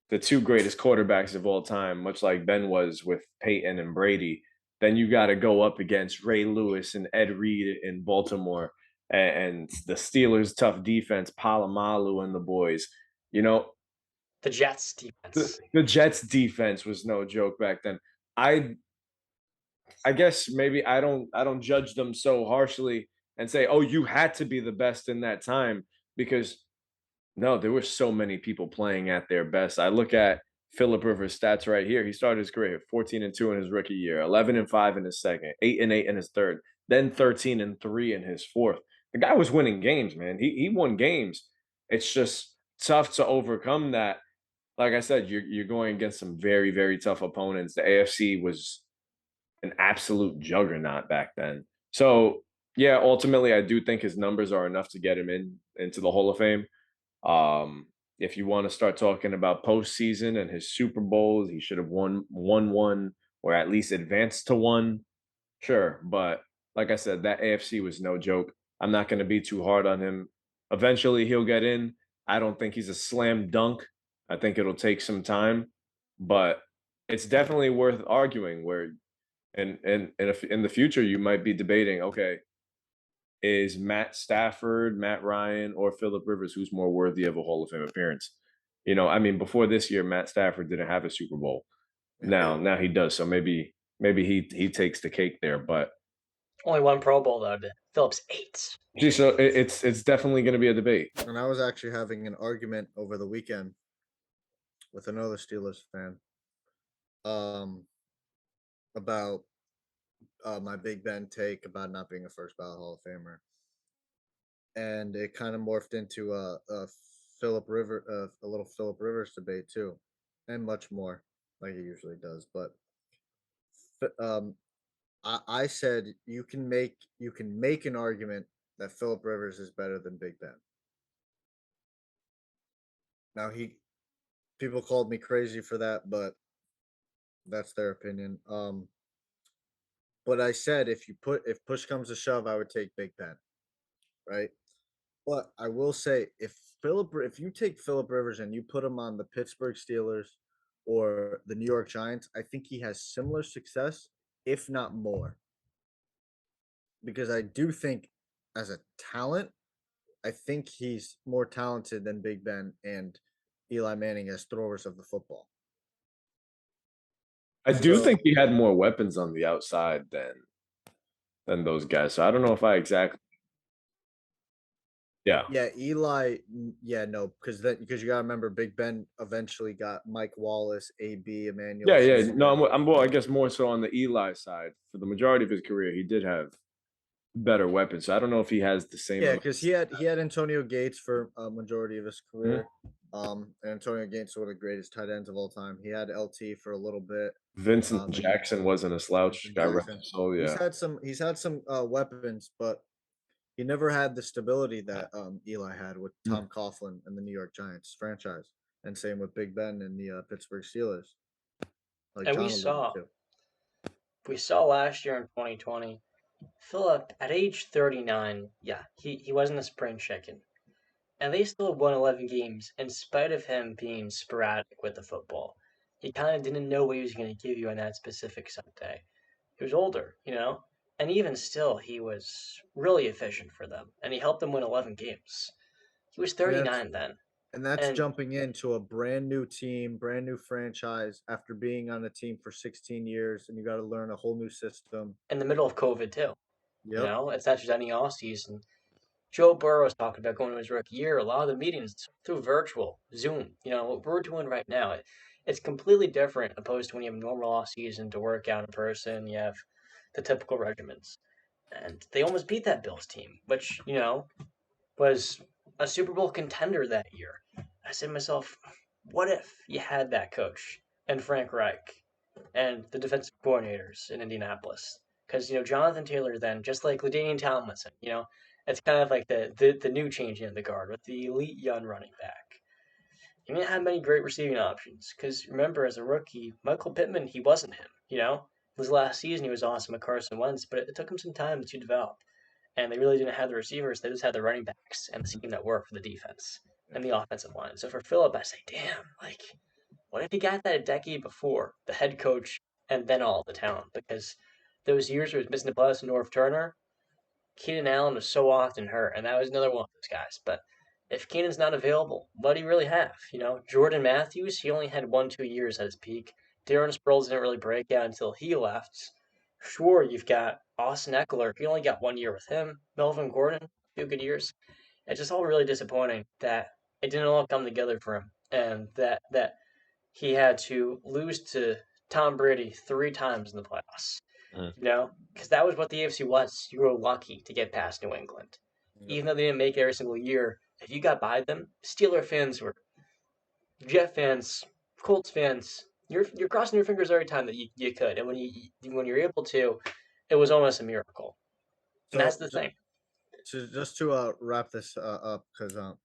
the two greatest quarterbacks of all time, much like Ben was with Peyton and Brady. Then you got to go up against Ray Lewis and Ed Reed in Baltimore and the Steelers' tough defense, Palomalu and the boys. You know, The Jets the, defense. the Jets' defense was no joke back then. I I guess maybe I don't judge them so harshly and say, "Oh, you had to be the best in that time," because no, there were so many people playing at their best. I look at Phillip Rivers' stats right here. He started his career 14-2 in his rookie year, 11-5 in his second, 8-8 in his third, then 13-3 in his fourth. The guy was winning games, man. He won games. It's just tough to overcome that. Like I said, you're going against some very, very tough opponents. The AFC was an absolute juggernaut back then. So yeah, ultimately, I do think his numbers are enough to get him into the Hall of Fame. Um, if you want to start talking about postseason and his Super Bowls, he should have won one or at least advanced to one. Sure, but like I said, that AFC was no joke. I'm not going to be too hard on him. Eventually, he'll get in. I don't think he's a slam dunk. I think it'll take some time, but it's definitely worth arguing. Where and if in the future you might be debating, okay, is Matt Stafford, Matt Ryan, or Phillip Rivers who's more worthy of a Hall of Fame appearance? I mean, before this year, Matt Stafford didn't have a Super Bowl. Now he does. So maybe he takes the cake there. But Only one Pro Bowl though. Phillips 8. gee, so it's definitely going to be a debate. And I was actually having an argument over the weekend with another Steelers fan um about my Big Ben take about not being a first ballot Hall of Famer, and it kind of morphed into a little Phillip Rivers debate too, and much more like it usually does. But um, I said you can make an argument that Phillip Rivers is better than Big Ben. Now people called me crazy for that, but that's their opinion. But I said if push comes to shove, I would take Big Ben, right? But I will say if you take Phillip Rivers and you put him on the Pittsburgh Steelers or the New York Giants, I think he has similar success, if not more. Because I do think as a talent, I think he's more talented than Big Ben and Eli Manning as throwers of the football. I do So think he had more weapons on the outside than those guys. So I don't know if I exactly. Yeah. yeah, Eli, yeah, no, because you gotta remember Big Ben eventually got Mike Wallace, AB, Emmanuel Yeah, yeah. Sanders. No, I guess more so on the Eli side. For the majority of his career, he did have better weapons. So I don't know if he has the same Yeah, amount. because he had Antonio Gates for a majority of his Mhm. career. And Antonio Gates is one of the greatest tight ends of all time. He had LT for a little bit. Vincent And Jackson wasn't a slouch. Vincent Got rest Jackson. his soul, He's yeah. had some weapons, but he never had the stability that Eli had with Tom Coughlin and the New York Giants franchise, and same with Big Ben and the Pittsburgh Steelers, like And John alluded to. we saw last year in 2020, Phillip at age 39, yeah, he wasn't a spring chicken. and they still won 11 games in spite of him being sporadic with the football. He kind of didn't know what he was going to give you on that specific Sunday. He was older, and even still, he was really efficient for them, and he helped them win 11 games. He was And that's 39 then, and that's and jumping into a brand new team, brand new franchise after being on a team for 16 years, and you got to learn a whole new system. in the middle of COVID too. Yep. It's not just any off season. Joe Burrow was talking about going to his rookie year. A lot of the meetings through virtual Zoom. What we're doing right now, it's completely different opposed to when you have a normal off season to work out in person. You have the typical regimens, and they almost beat that Bills team, which was a Super Bowl contender that year. I said to myself, what if you had that coach and Frank Reich and the defensive coordinators in Indianapolis? Because Jonathan Taylor then, just like LaDainian Tomlinson, it's kind of like the new changing of the guard with the elite young running back. He didn't have many great receiving options because remember, as a rookie, Michael Pittman, he wasn't him. His last season he was awesome at Carson Wentz, but it took him some time to develop. And they really didn't have the receivers; they just had the running backs and the scheme that worked for the defense and the offensive line. So for Phillip, I say, damn, what if he got that a decade before, the head coach and then all the talent? Because those years where he was missing the playoffs and North Turner, Keenan Allen was so often hurt, and that was another one of those guys. But if Keenan's not available, what do you really have? Jordan Matthews, he only had 1-2 years at his peak. Darren Sproles didn't really break out until he left. Sure, you've got Austin Eckler. He only got 1 year with him. Melvin Gordon, 2 good years. It's just all really disappointing that it didn't all come together for him, and that he had to lose to Tom Brady 3 times in the playoffs. Mm. Because that was what the AFC was. You were lucky to get past New England. Yep. Even though they didn't make it every single year, if you got by them, Steeler fans were Jet fans, Colts fans. You're crossing your fingers every time that you could, and when you're able to, it was almost a miracle. And So that's the thing. to wrap this up, because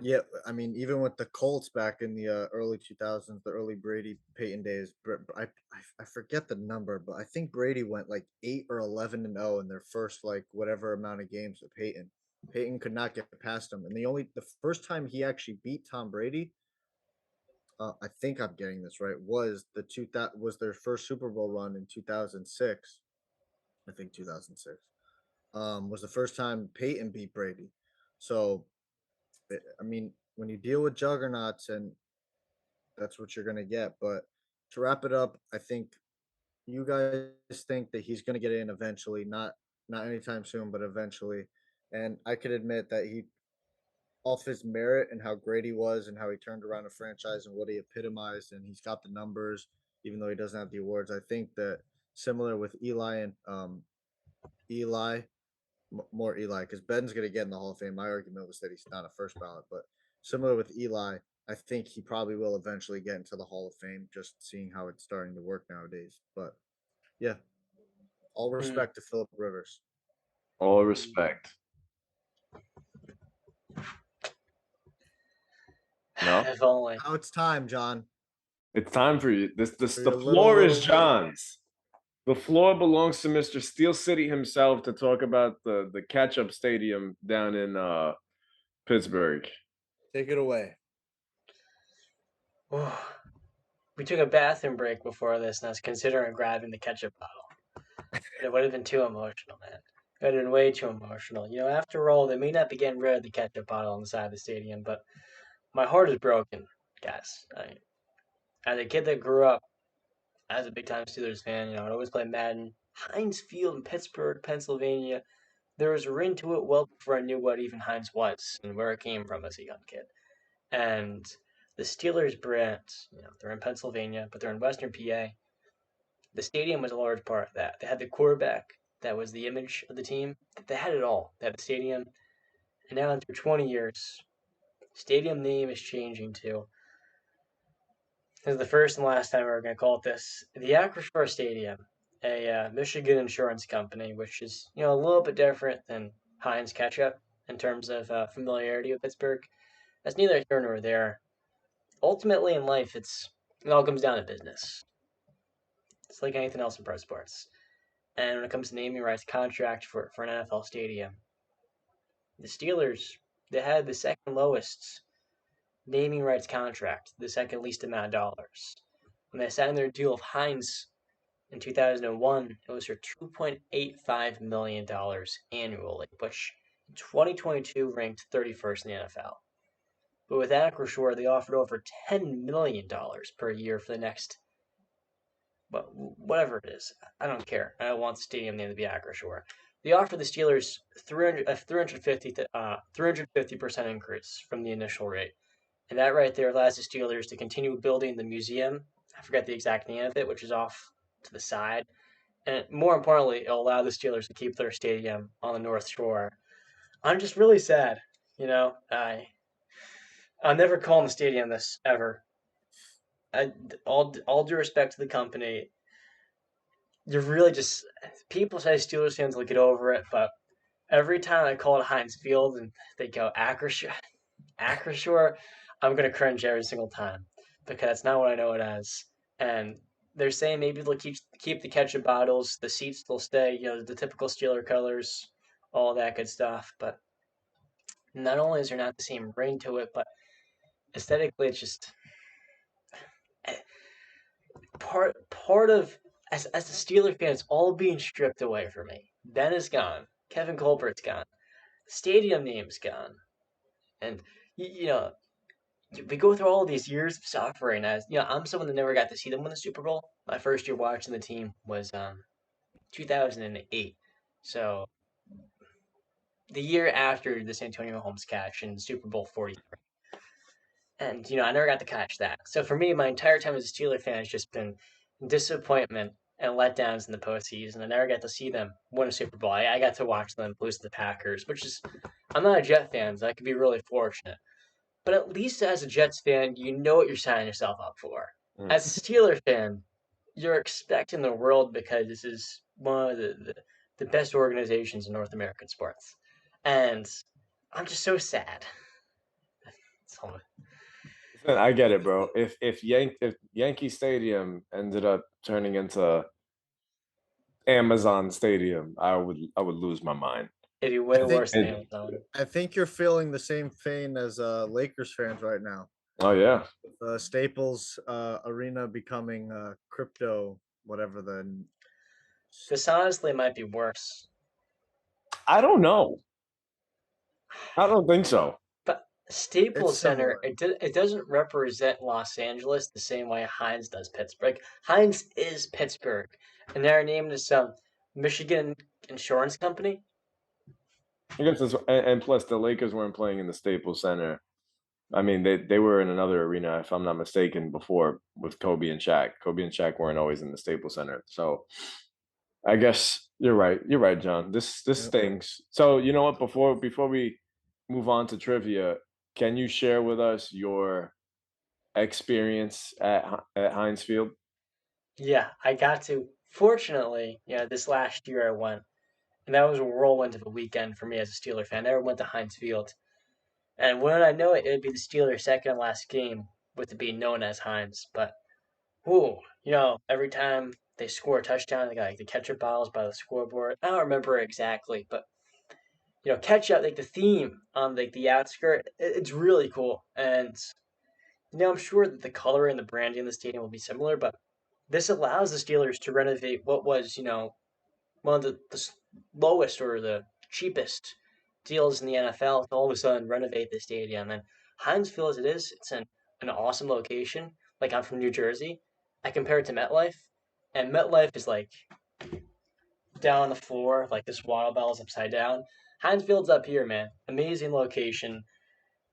yeah, I mean, even with the Colts back in the early 2000s, the early Brady Peyton days, I forget the number, but I think Brady went like 8 or 11-0 in their first like whatever amount of games with Peyton. Peyton could not get past him, and the first time he actually beat Tom Brady, I think I'm getting this right, was their first Super Bowl run in 2006. I think 2006 was the first time Peyton beat Brady. So I mean, when you deal with juggernauts, and that's what you're gonna get. But to wrap it up, I think you guys think that he's gonna get in eventually, not anytime soon, but eventually. And I could admit that he, off his merit and how great he was and how he turned around a franchise and what he epitomized, and he's got the numbers, even though he doesn't have the awards. I think that similar with Eli and Eli more Eli, because Ben's going to get in the Hall of Fame. My argument was that he's not a first ballot, but similar with Eli, I think he probably will eventually get into the Hall of Fame, just seeing how it's starting to work nowadays. But yeah, all respect to Phillip Rivers. All respect. No, If only. Now it's time, John. it's time for you. The your floor is little- John's. The floor belongs to Mr. Steel City himself to talk about the Ketchup Stadium down in Pittsburgh. Take it away. We took a bathroom break before this, and I was considering grabbing the ketchup bottle. But it would have been too emotional, man. It would have been way too emotional. After all, they may not be getting rid of the ketchup bottle on the side of the stadium, but my heart is broken, guys. As a kid that grew up as a big-time Steelers fan, I'd always play Madden. Heinz Field in Pittsburgh, Pennsylvania. There was a ring to it well before I knew what even Heinz was and where it came from as a young kid. And the Steelers brand, they're in Pennsylvania, but they're in Western PA. The stadium was a large part of that. They had the quarterback that was the image of the team. They had it all. They had the stadium. And now after 20 years, stadium name is changing to, this is the first and last time we're going to call it this, the Acrisure Stadium, a Michigan insurance company, which is a little bit different than Heinz Ketchup in terms of familiarity with Pittsburgh. That's neither here nor there. Ultimately in life, it all comes down to business. It's like anything else in pro sports. And when it comes to naming rights contract for an NFL stadium, the Steelers they had the second lowest naming rights contract, the second least amount of dollars. When they signed their deal with Heinz in 2001, it was for $2.85 million annually, which in 2022 ranked 31st in the NFL. But with Acrisure, they offered over $10 million per year for the next, whatever it is. I don't care. I don't want the stadium name to be Acrisure. They offered the Steelers 350% increase from the initial rate. And that right there allows the Steelers to continue building the museum. I forget the exact name of it, which is off to the side. And more importantly, it'll allow the Steelers to keep their stadium on the North Shore. I'm just really sad. I'll never call the stadium this ever. All due respect to the company, you're really just people say Steelers fans will get over it, but every time I call it Heinz Field and they go Acrisure, I'm gonna cringe every single time because that's not what I know it as. And they're saying maybe they'll keep the ketchup bottles, the seats will stay, the typical Steeler colors, all that good stuff. But not only is there not the same ring to it, but aesthetically, it's just part of as a Steeler fan, it's all being stripped away from me. Ben is gone. Kevin Colbert's gone. The stadium name's gone. And we go through all these years of suffering. As I'm someone that never got to see them win the Super Bowl. My first year watching the team was 2008. So the year after the San Antonio Holmes catch in Super Bowl 43. And, I never got to catch that. So for me, my entire time as a Steeler fan has just been disappointment and letdowns in the postseason. I never got to see them win a Super Bowl. I got to watch them lose to the Packers, which is, I'm not a Jet fan, so I could be really fortunate. But at least as a Jets fan, you know what you're signing yourself up for. As a Steeler fan, you're expecting the world because this is one of the best organizations in North American sports. And I'm just so sad. I get it, bro. If Yankee Stadium ended up turning into Amazon Stadium, I would lose my mind. It'd be way worse than Amazon. I think you're feeling the same pain as Lakers fans right now. Oh yeah. Staples Arena becoming crypto, whatever the. This honestly might be worse. I don't know. I don't think so. But Staples Center, it doesn't represent Los Angeles the same way Heinz does Pittsburgh. Heinz is Pittsburgh, and they're named as some Michigan insurance company. I guess and plus the Lakers weren't playing in the Staples Center. I mean, they were in another arena, if I'm not mistaken, before with Kobe and Shaq. Kobe and Shaq weren't always in the Staples Center. So I guess you're right. You're right, John. This stings. So you know what? Before we move on to trivia, can you share with us your experience at Heinz Field? Yeah, I got to. Fortunately, this last year I went, and that was a whirlwind of a weekend for me as a Steeler fan. I never went to Heinz Field. And when I know it, it'd be the Steelers' second last game with it being known as Heinz. But, every time they score a touchdown, they got the ketchup bottles by the scoreboard. I don't remember exactly, but ketchup, the theme on the outskirt, it's really cool. And I'm sure that the color and the branding in the stadium will be similar, but this allows the Steelers to renovate what was one of the lowest or the cheapest deals in the NFL to all of a sudden renovate the stadium. And Heinz Field as it is, it's an awesome location. Like, I'm from New Jersey. I compare it to MetLife, and MetLife is down on the floor, this water bottle is upside down. Heinz Field's up here, man. Amazing location.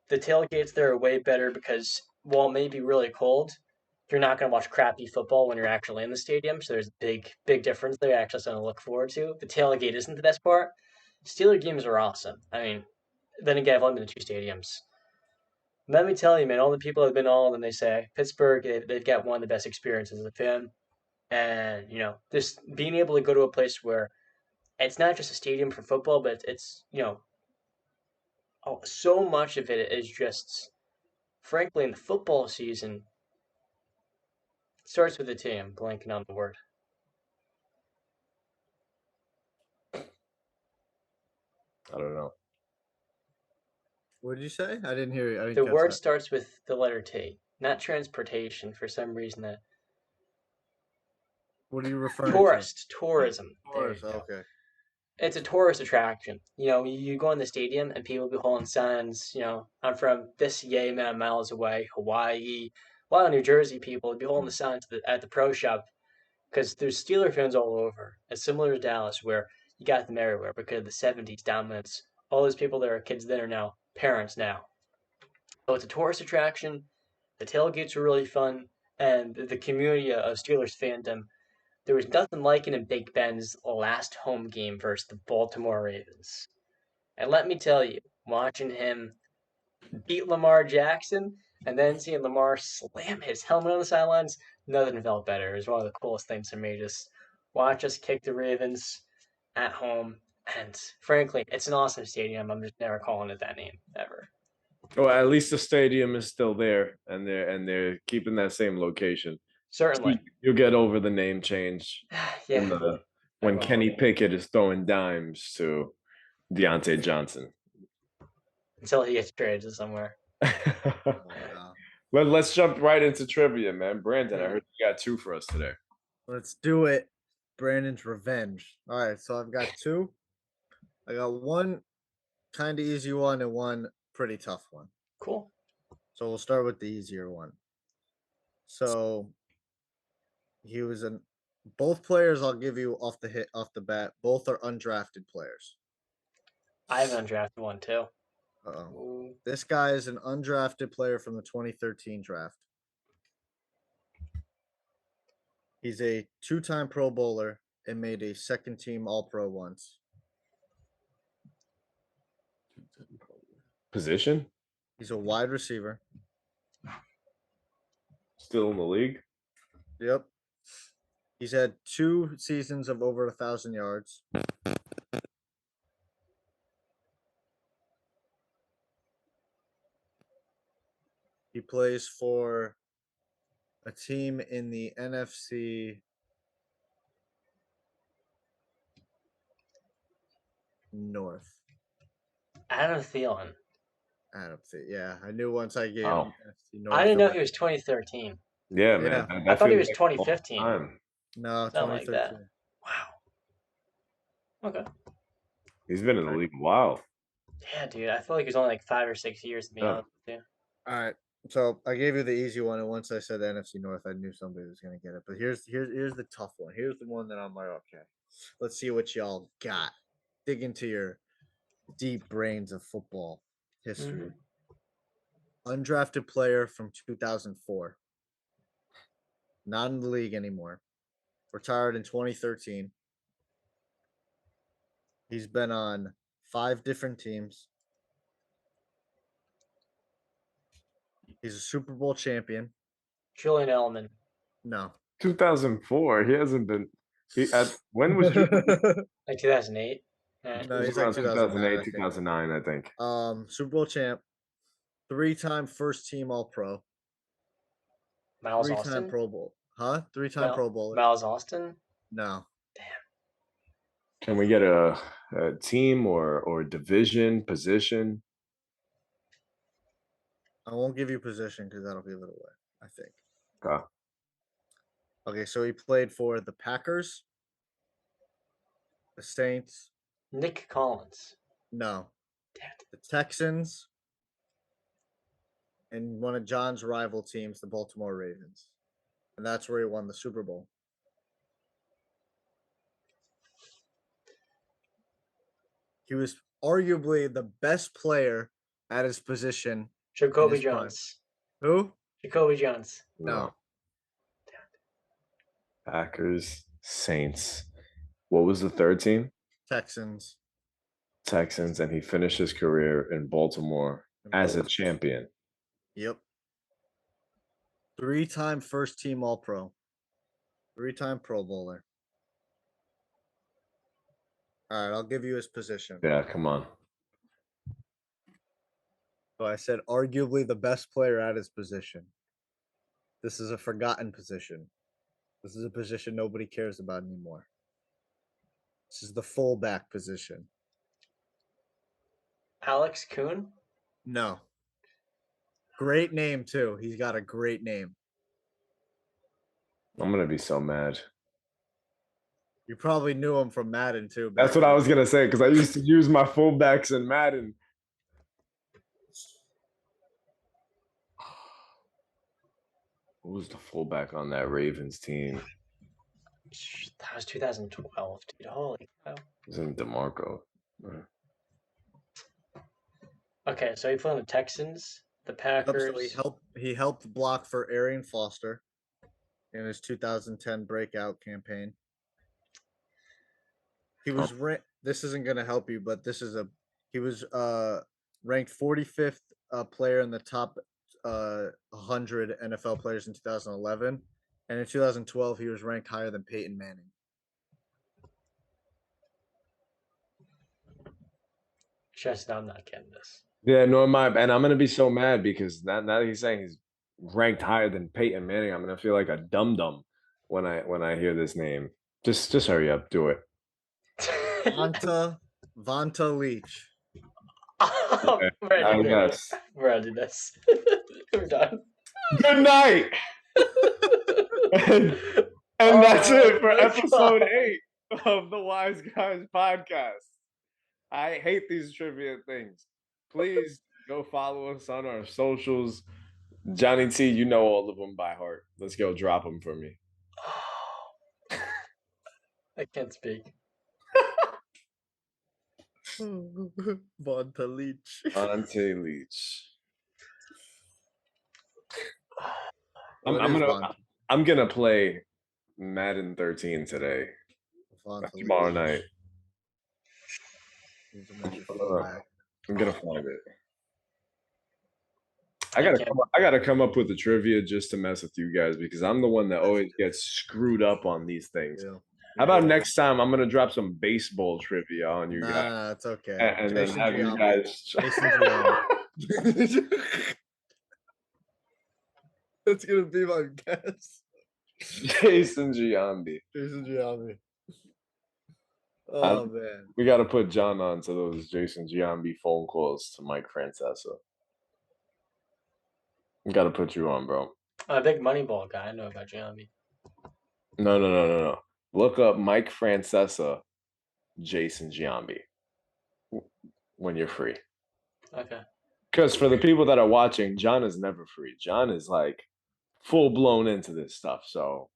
The tailgates there are way better because while it may be really cold, you're not going to watch crappy football when you're actually in the stadium. So there's a big difference there. Actually, something to look forward to. The tailgate isn't the best part. Steeler games are awesome. I mean, then again, I've only been to 2 stadiums. Let me tell you, man, all the people that have been to all of them, they say Pittsburgh, they've got one of the best experiences as a fan. And, just being able to go to a place where it's not just a stadium for football, but it's so much of it is just, frankly, in the football season, it starts with a T. I'm blanking on the word. I don't know. What did you say? I didn't hear you. I didn't The catch word that. starts with the letter T, not transportation for some reason. That What are you referring tourism. There you Taurus. go. Okay. It's a tourist attraction. You go in the stadium and people be holding signs. I'm from this yay amount of miles away, Hawaii. A lot of New Jersey people would be holding the signs at the pro shop because there's Steeler fans all over. It's similar to Dallas where you got them everywhere because of the '70s dominance. All those people that are kids then are now parents now. So it's a tourist attraction. The tailgates were really fun, and the community of Steelers fandom. There was nothing like it in Big Ben's last home game versus the Baltimore Ravens. And let me tell you, watching him beat Lamar Jackson and then seeing Lamar slam his helmet on the sidelines, nothing felt better. It was one of the coolest things for me. Just watch us kick the Ravens at home. And frankly, it's an awesome stadium. I'm just never calling it that name ever. Well, at least the stadium is still there, and they're keeping that same location. Certainly. You'll get over the name change Yeah. when Kenny Pickett is throwing dimes to Deontay Johnson. Until he gets traded to somewhere. Let's jump right into trivia, man. Brandon, I heard you got 2 for us today. Let's do it. Brandon's revenge. All right, so I've got 2. I got one kind of easy one and one pretty tough one. Cool. So we'll start with the easier one. So he was both players I'll give you off the bat. Both are undrafted players. I have an undrafted one too. Uh-oh. This guy is an undrafted player from the 2013 draft. He's a 2-time Pro Bowler and made a second-team All-Pro once. Position? He's a wide receiver. Still in the league? Yep. He's had 2 seasons of over 1,000 yards. He plays for a team in the NFC North. Adam Thielen. Yeah, I knew once I gave him NFC North. I didn't know he was 2013. Yeah, man. I thought he was 2015. No, 2013. Like that. Wow. Okay. He's been in the league a while. Yeah, dude. I feel like it was only like 5 or 6 years to be honest with you. All right. So I gave you the easy one, and once I said NFC North, I knew somebody was gonna get it. But here's the tough one. Here's the one that I'm like, okay, let's see what y'all got. Dig into your deep brains of football history. Undrafted player from 2004. Not in the league anymore. Retired in 2013. He's been on 5 different teams. He's a Super Bowl champion. Julian Edelman. No. 2004. He hasn't been. When was like 2008? No, he's like 2008, 2009, I think. Super Bowl champ. 3-time first team All Pro. Miles 3-time Austin? Pro Bowl. Huh? 3-time Pro Bowler. Miles Austin? No. Damn. Can we get a team or division, position? I won't give you position because that'll give it away, I think. Okay. Okay, so he played for the Packers, the Saints. Nick Collins. No. Damn it. The Texans. And one of John's rival teams, the Baltimore Ravens. And that's where he won the Super Bowl. He was arguably the best player at his position. Jacoby Jones. Prime. Who? Jacoby Jones. No. Packers, Saints. What was the third team? Texans, and he finished his career in Baltimore as a champion. Yep. 3-time first team All Pro. 3-time Pro Bowler. All right, I'll give you his position. Yeah, come on. So I said arguably the best player at his position. This is a forgotten position. This is a position nobody cares about anymore. This is the fullback position. Alex Kuhn? No. Great name too. He's got a great name. I'm gonna be so mad. You probably knew him from Madden too. That's what I was gonna say because I used to use my fullbacks in Madden. Who was the fullback on that Ravens team? That was 2012, dude. Holy cow. It wasn't DeMarco. Okay, so he played on the Texans, the Packers. So he helped block for Arian Foster in his 2010 breakout campaign. He was this isn't going to help you, but he was ranked 45th player in the top 100 NFL players in 2011, and in 2012 he was ranked higher than Peyton Manning. Just I'm not getting this. Yeah, nor am I, and I'm gonna be so mad because now that he's saying he's ranked higher than Peyton Manning, I'm gonna feel like a dum-dum when I hear this name. Just hurry up, do it. Vonta Leach. Okay, We're ending this. We're done. Good night. and that's it for episode 8 of the Wise Guys podcast. I hate these trivia things. Please go follow us on our socials. Johnny T, you know all of them by heart. Let's go drop them for me. I can't speak. Vonta Leach. Vonta Leach. I'm gonna play Madden 13 today. Tomorrow night. I'm gonna find it. I gotta come up with the trivia just to mess with you guys because I'm the one that always gets screwed up on these things. Yeah. How about next time I'm gonna drop some baseball trivia on you guys? Nah, it's okay. And then have you guys. That's gonna be my guess. Jason Giambi. Oh man. We gotta put John on to those Jason Giambi phone calls to Mike Francesa. We gotta put you on, bro. A big Moneyball guy. I know about Giambi. No. Look up Mike Francesa, Jason Giambi when you're free. Okay. Because for the people that are watching, John is never free. John is like full blown into this stuff, so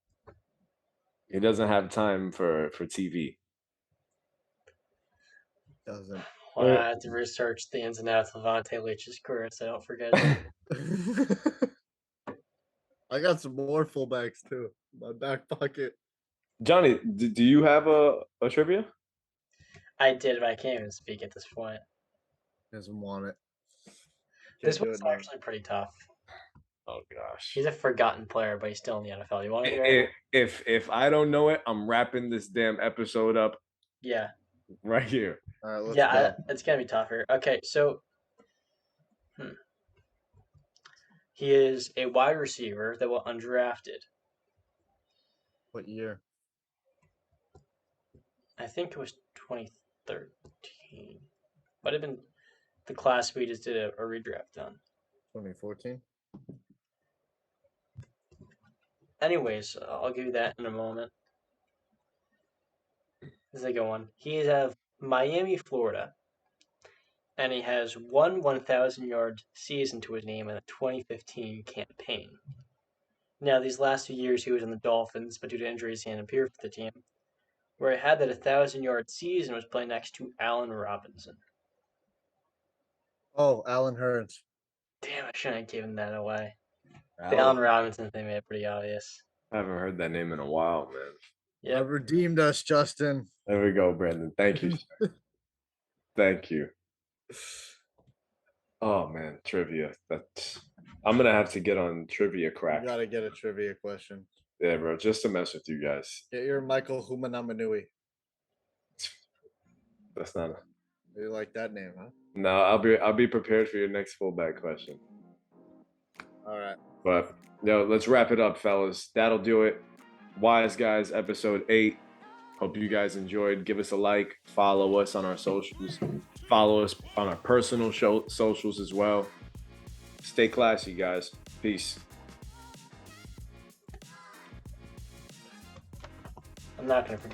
he doesn't have time for TV. Doesn't. Well, I have to research the ins and outs of Vonta Leach's career so I don't forget it. I got some more fullbacks too in my back pocket. Johnny, do you have a trivia? I did, but I can't even speak at this point. Doesn't want it. This one's actually pretty tough. Oh gosh. He's a forgotten player, but he's still in the NFL. You want to hear it? If I don't know it, I'm wrapping this damn episode up. Yeah. Right here. All right, let's go. It's gonna be tougher. Okay, so he is a wide receiver that was undrafted. What year? I think it was 2013. Might have been the class we just did a redraft on. 2014. Anyways, I'll give you that in a moment. This is a good one. He is out of Miami, Florida, and he has one 1,000-yard season to his name in the 2015 campaign. Now, these last 2 years, he was in the Dolphins, but due to injuries, he didn't appear for the team. Where he had that 1,000-yard season was playing next to Allen Robinson. Oh, Allen Hurns. Damn, I shouldn't have given that away. The Allen Robinson thing made it pretty obvious. I haven't heard that name in a while, man. Yeah, redeemed us, Justin. There we go, Brandon. Thank you. Thank you. Oh man, trivia. I'm gonna have to get on Trivia Crack. You gotta get a trivia question. Yeah, bro, just to mess with you guys. Get your Michael Humanamanui. That's not. You like that name, huh? No, I'll be prepared for your next fullback question. All right. But let's wrap it up, fellas. That'll do it. Wise Guys, episode 8. Hope you guys enjoyed. Give us a like. Follow us on our socials. Follow us on our personal socials as well. Stay classy, guys. Peace. I'm not going to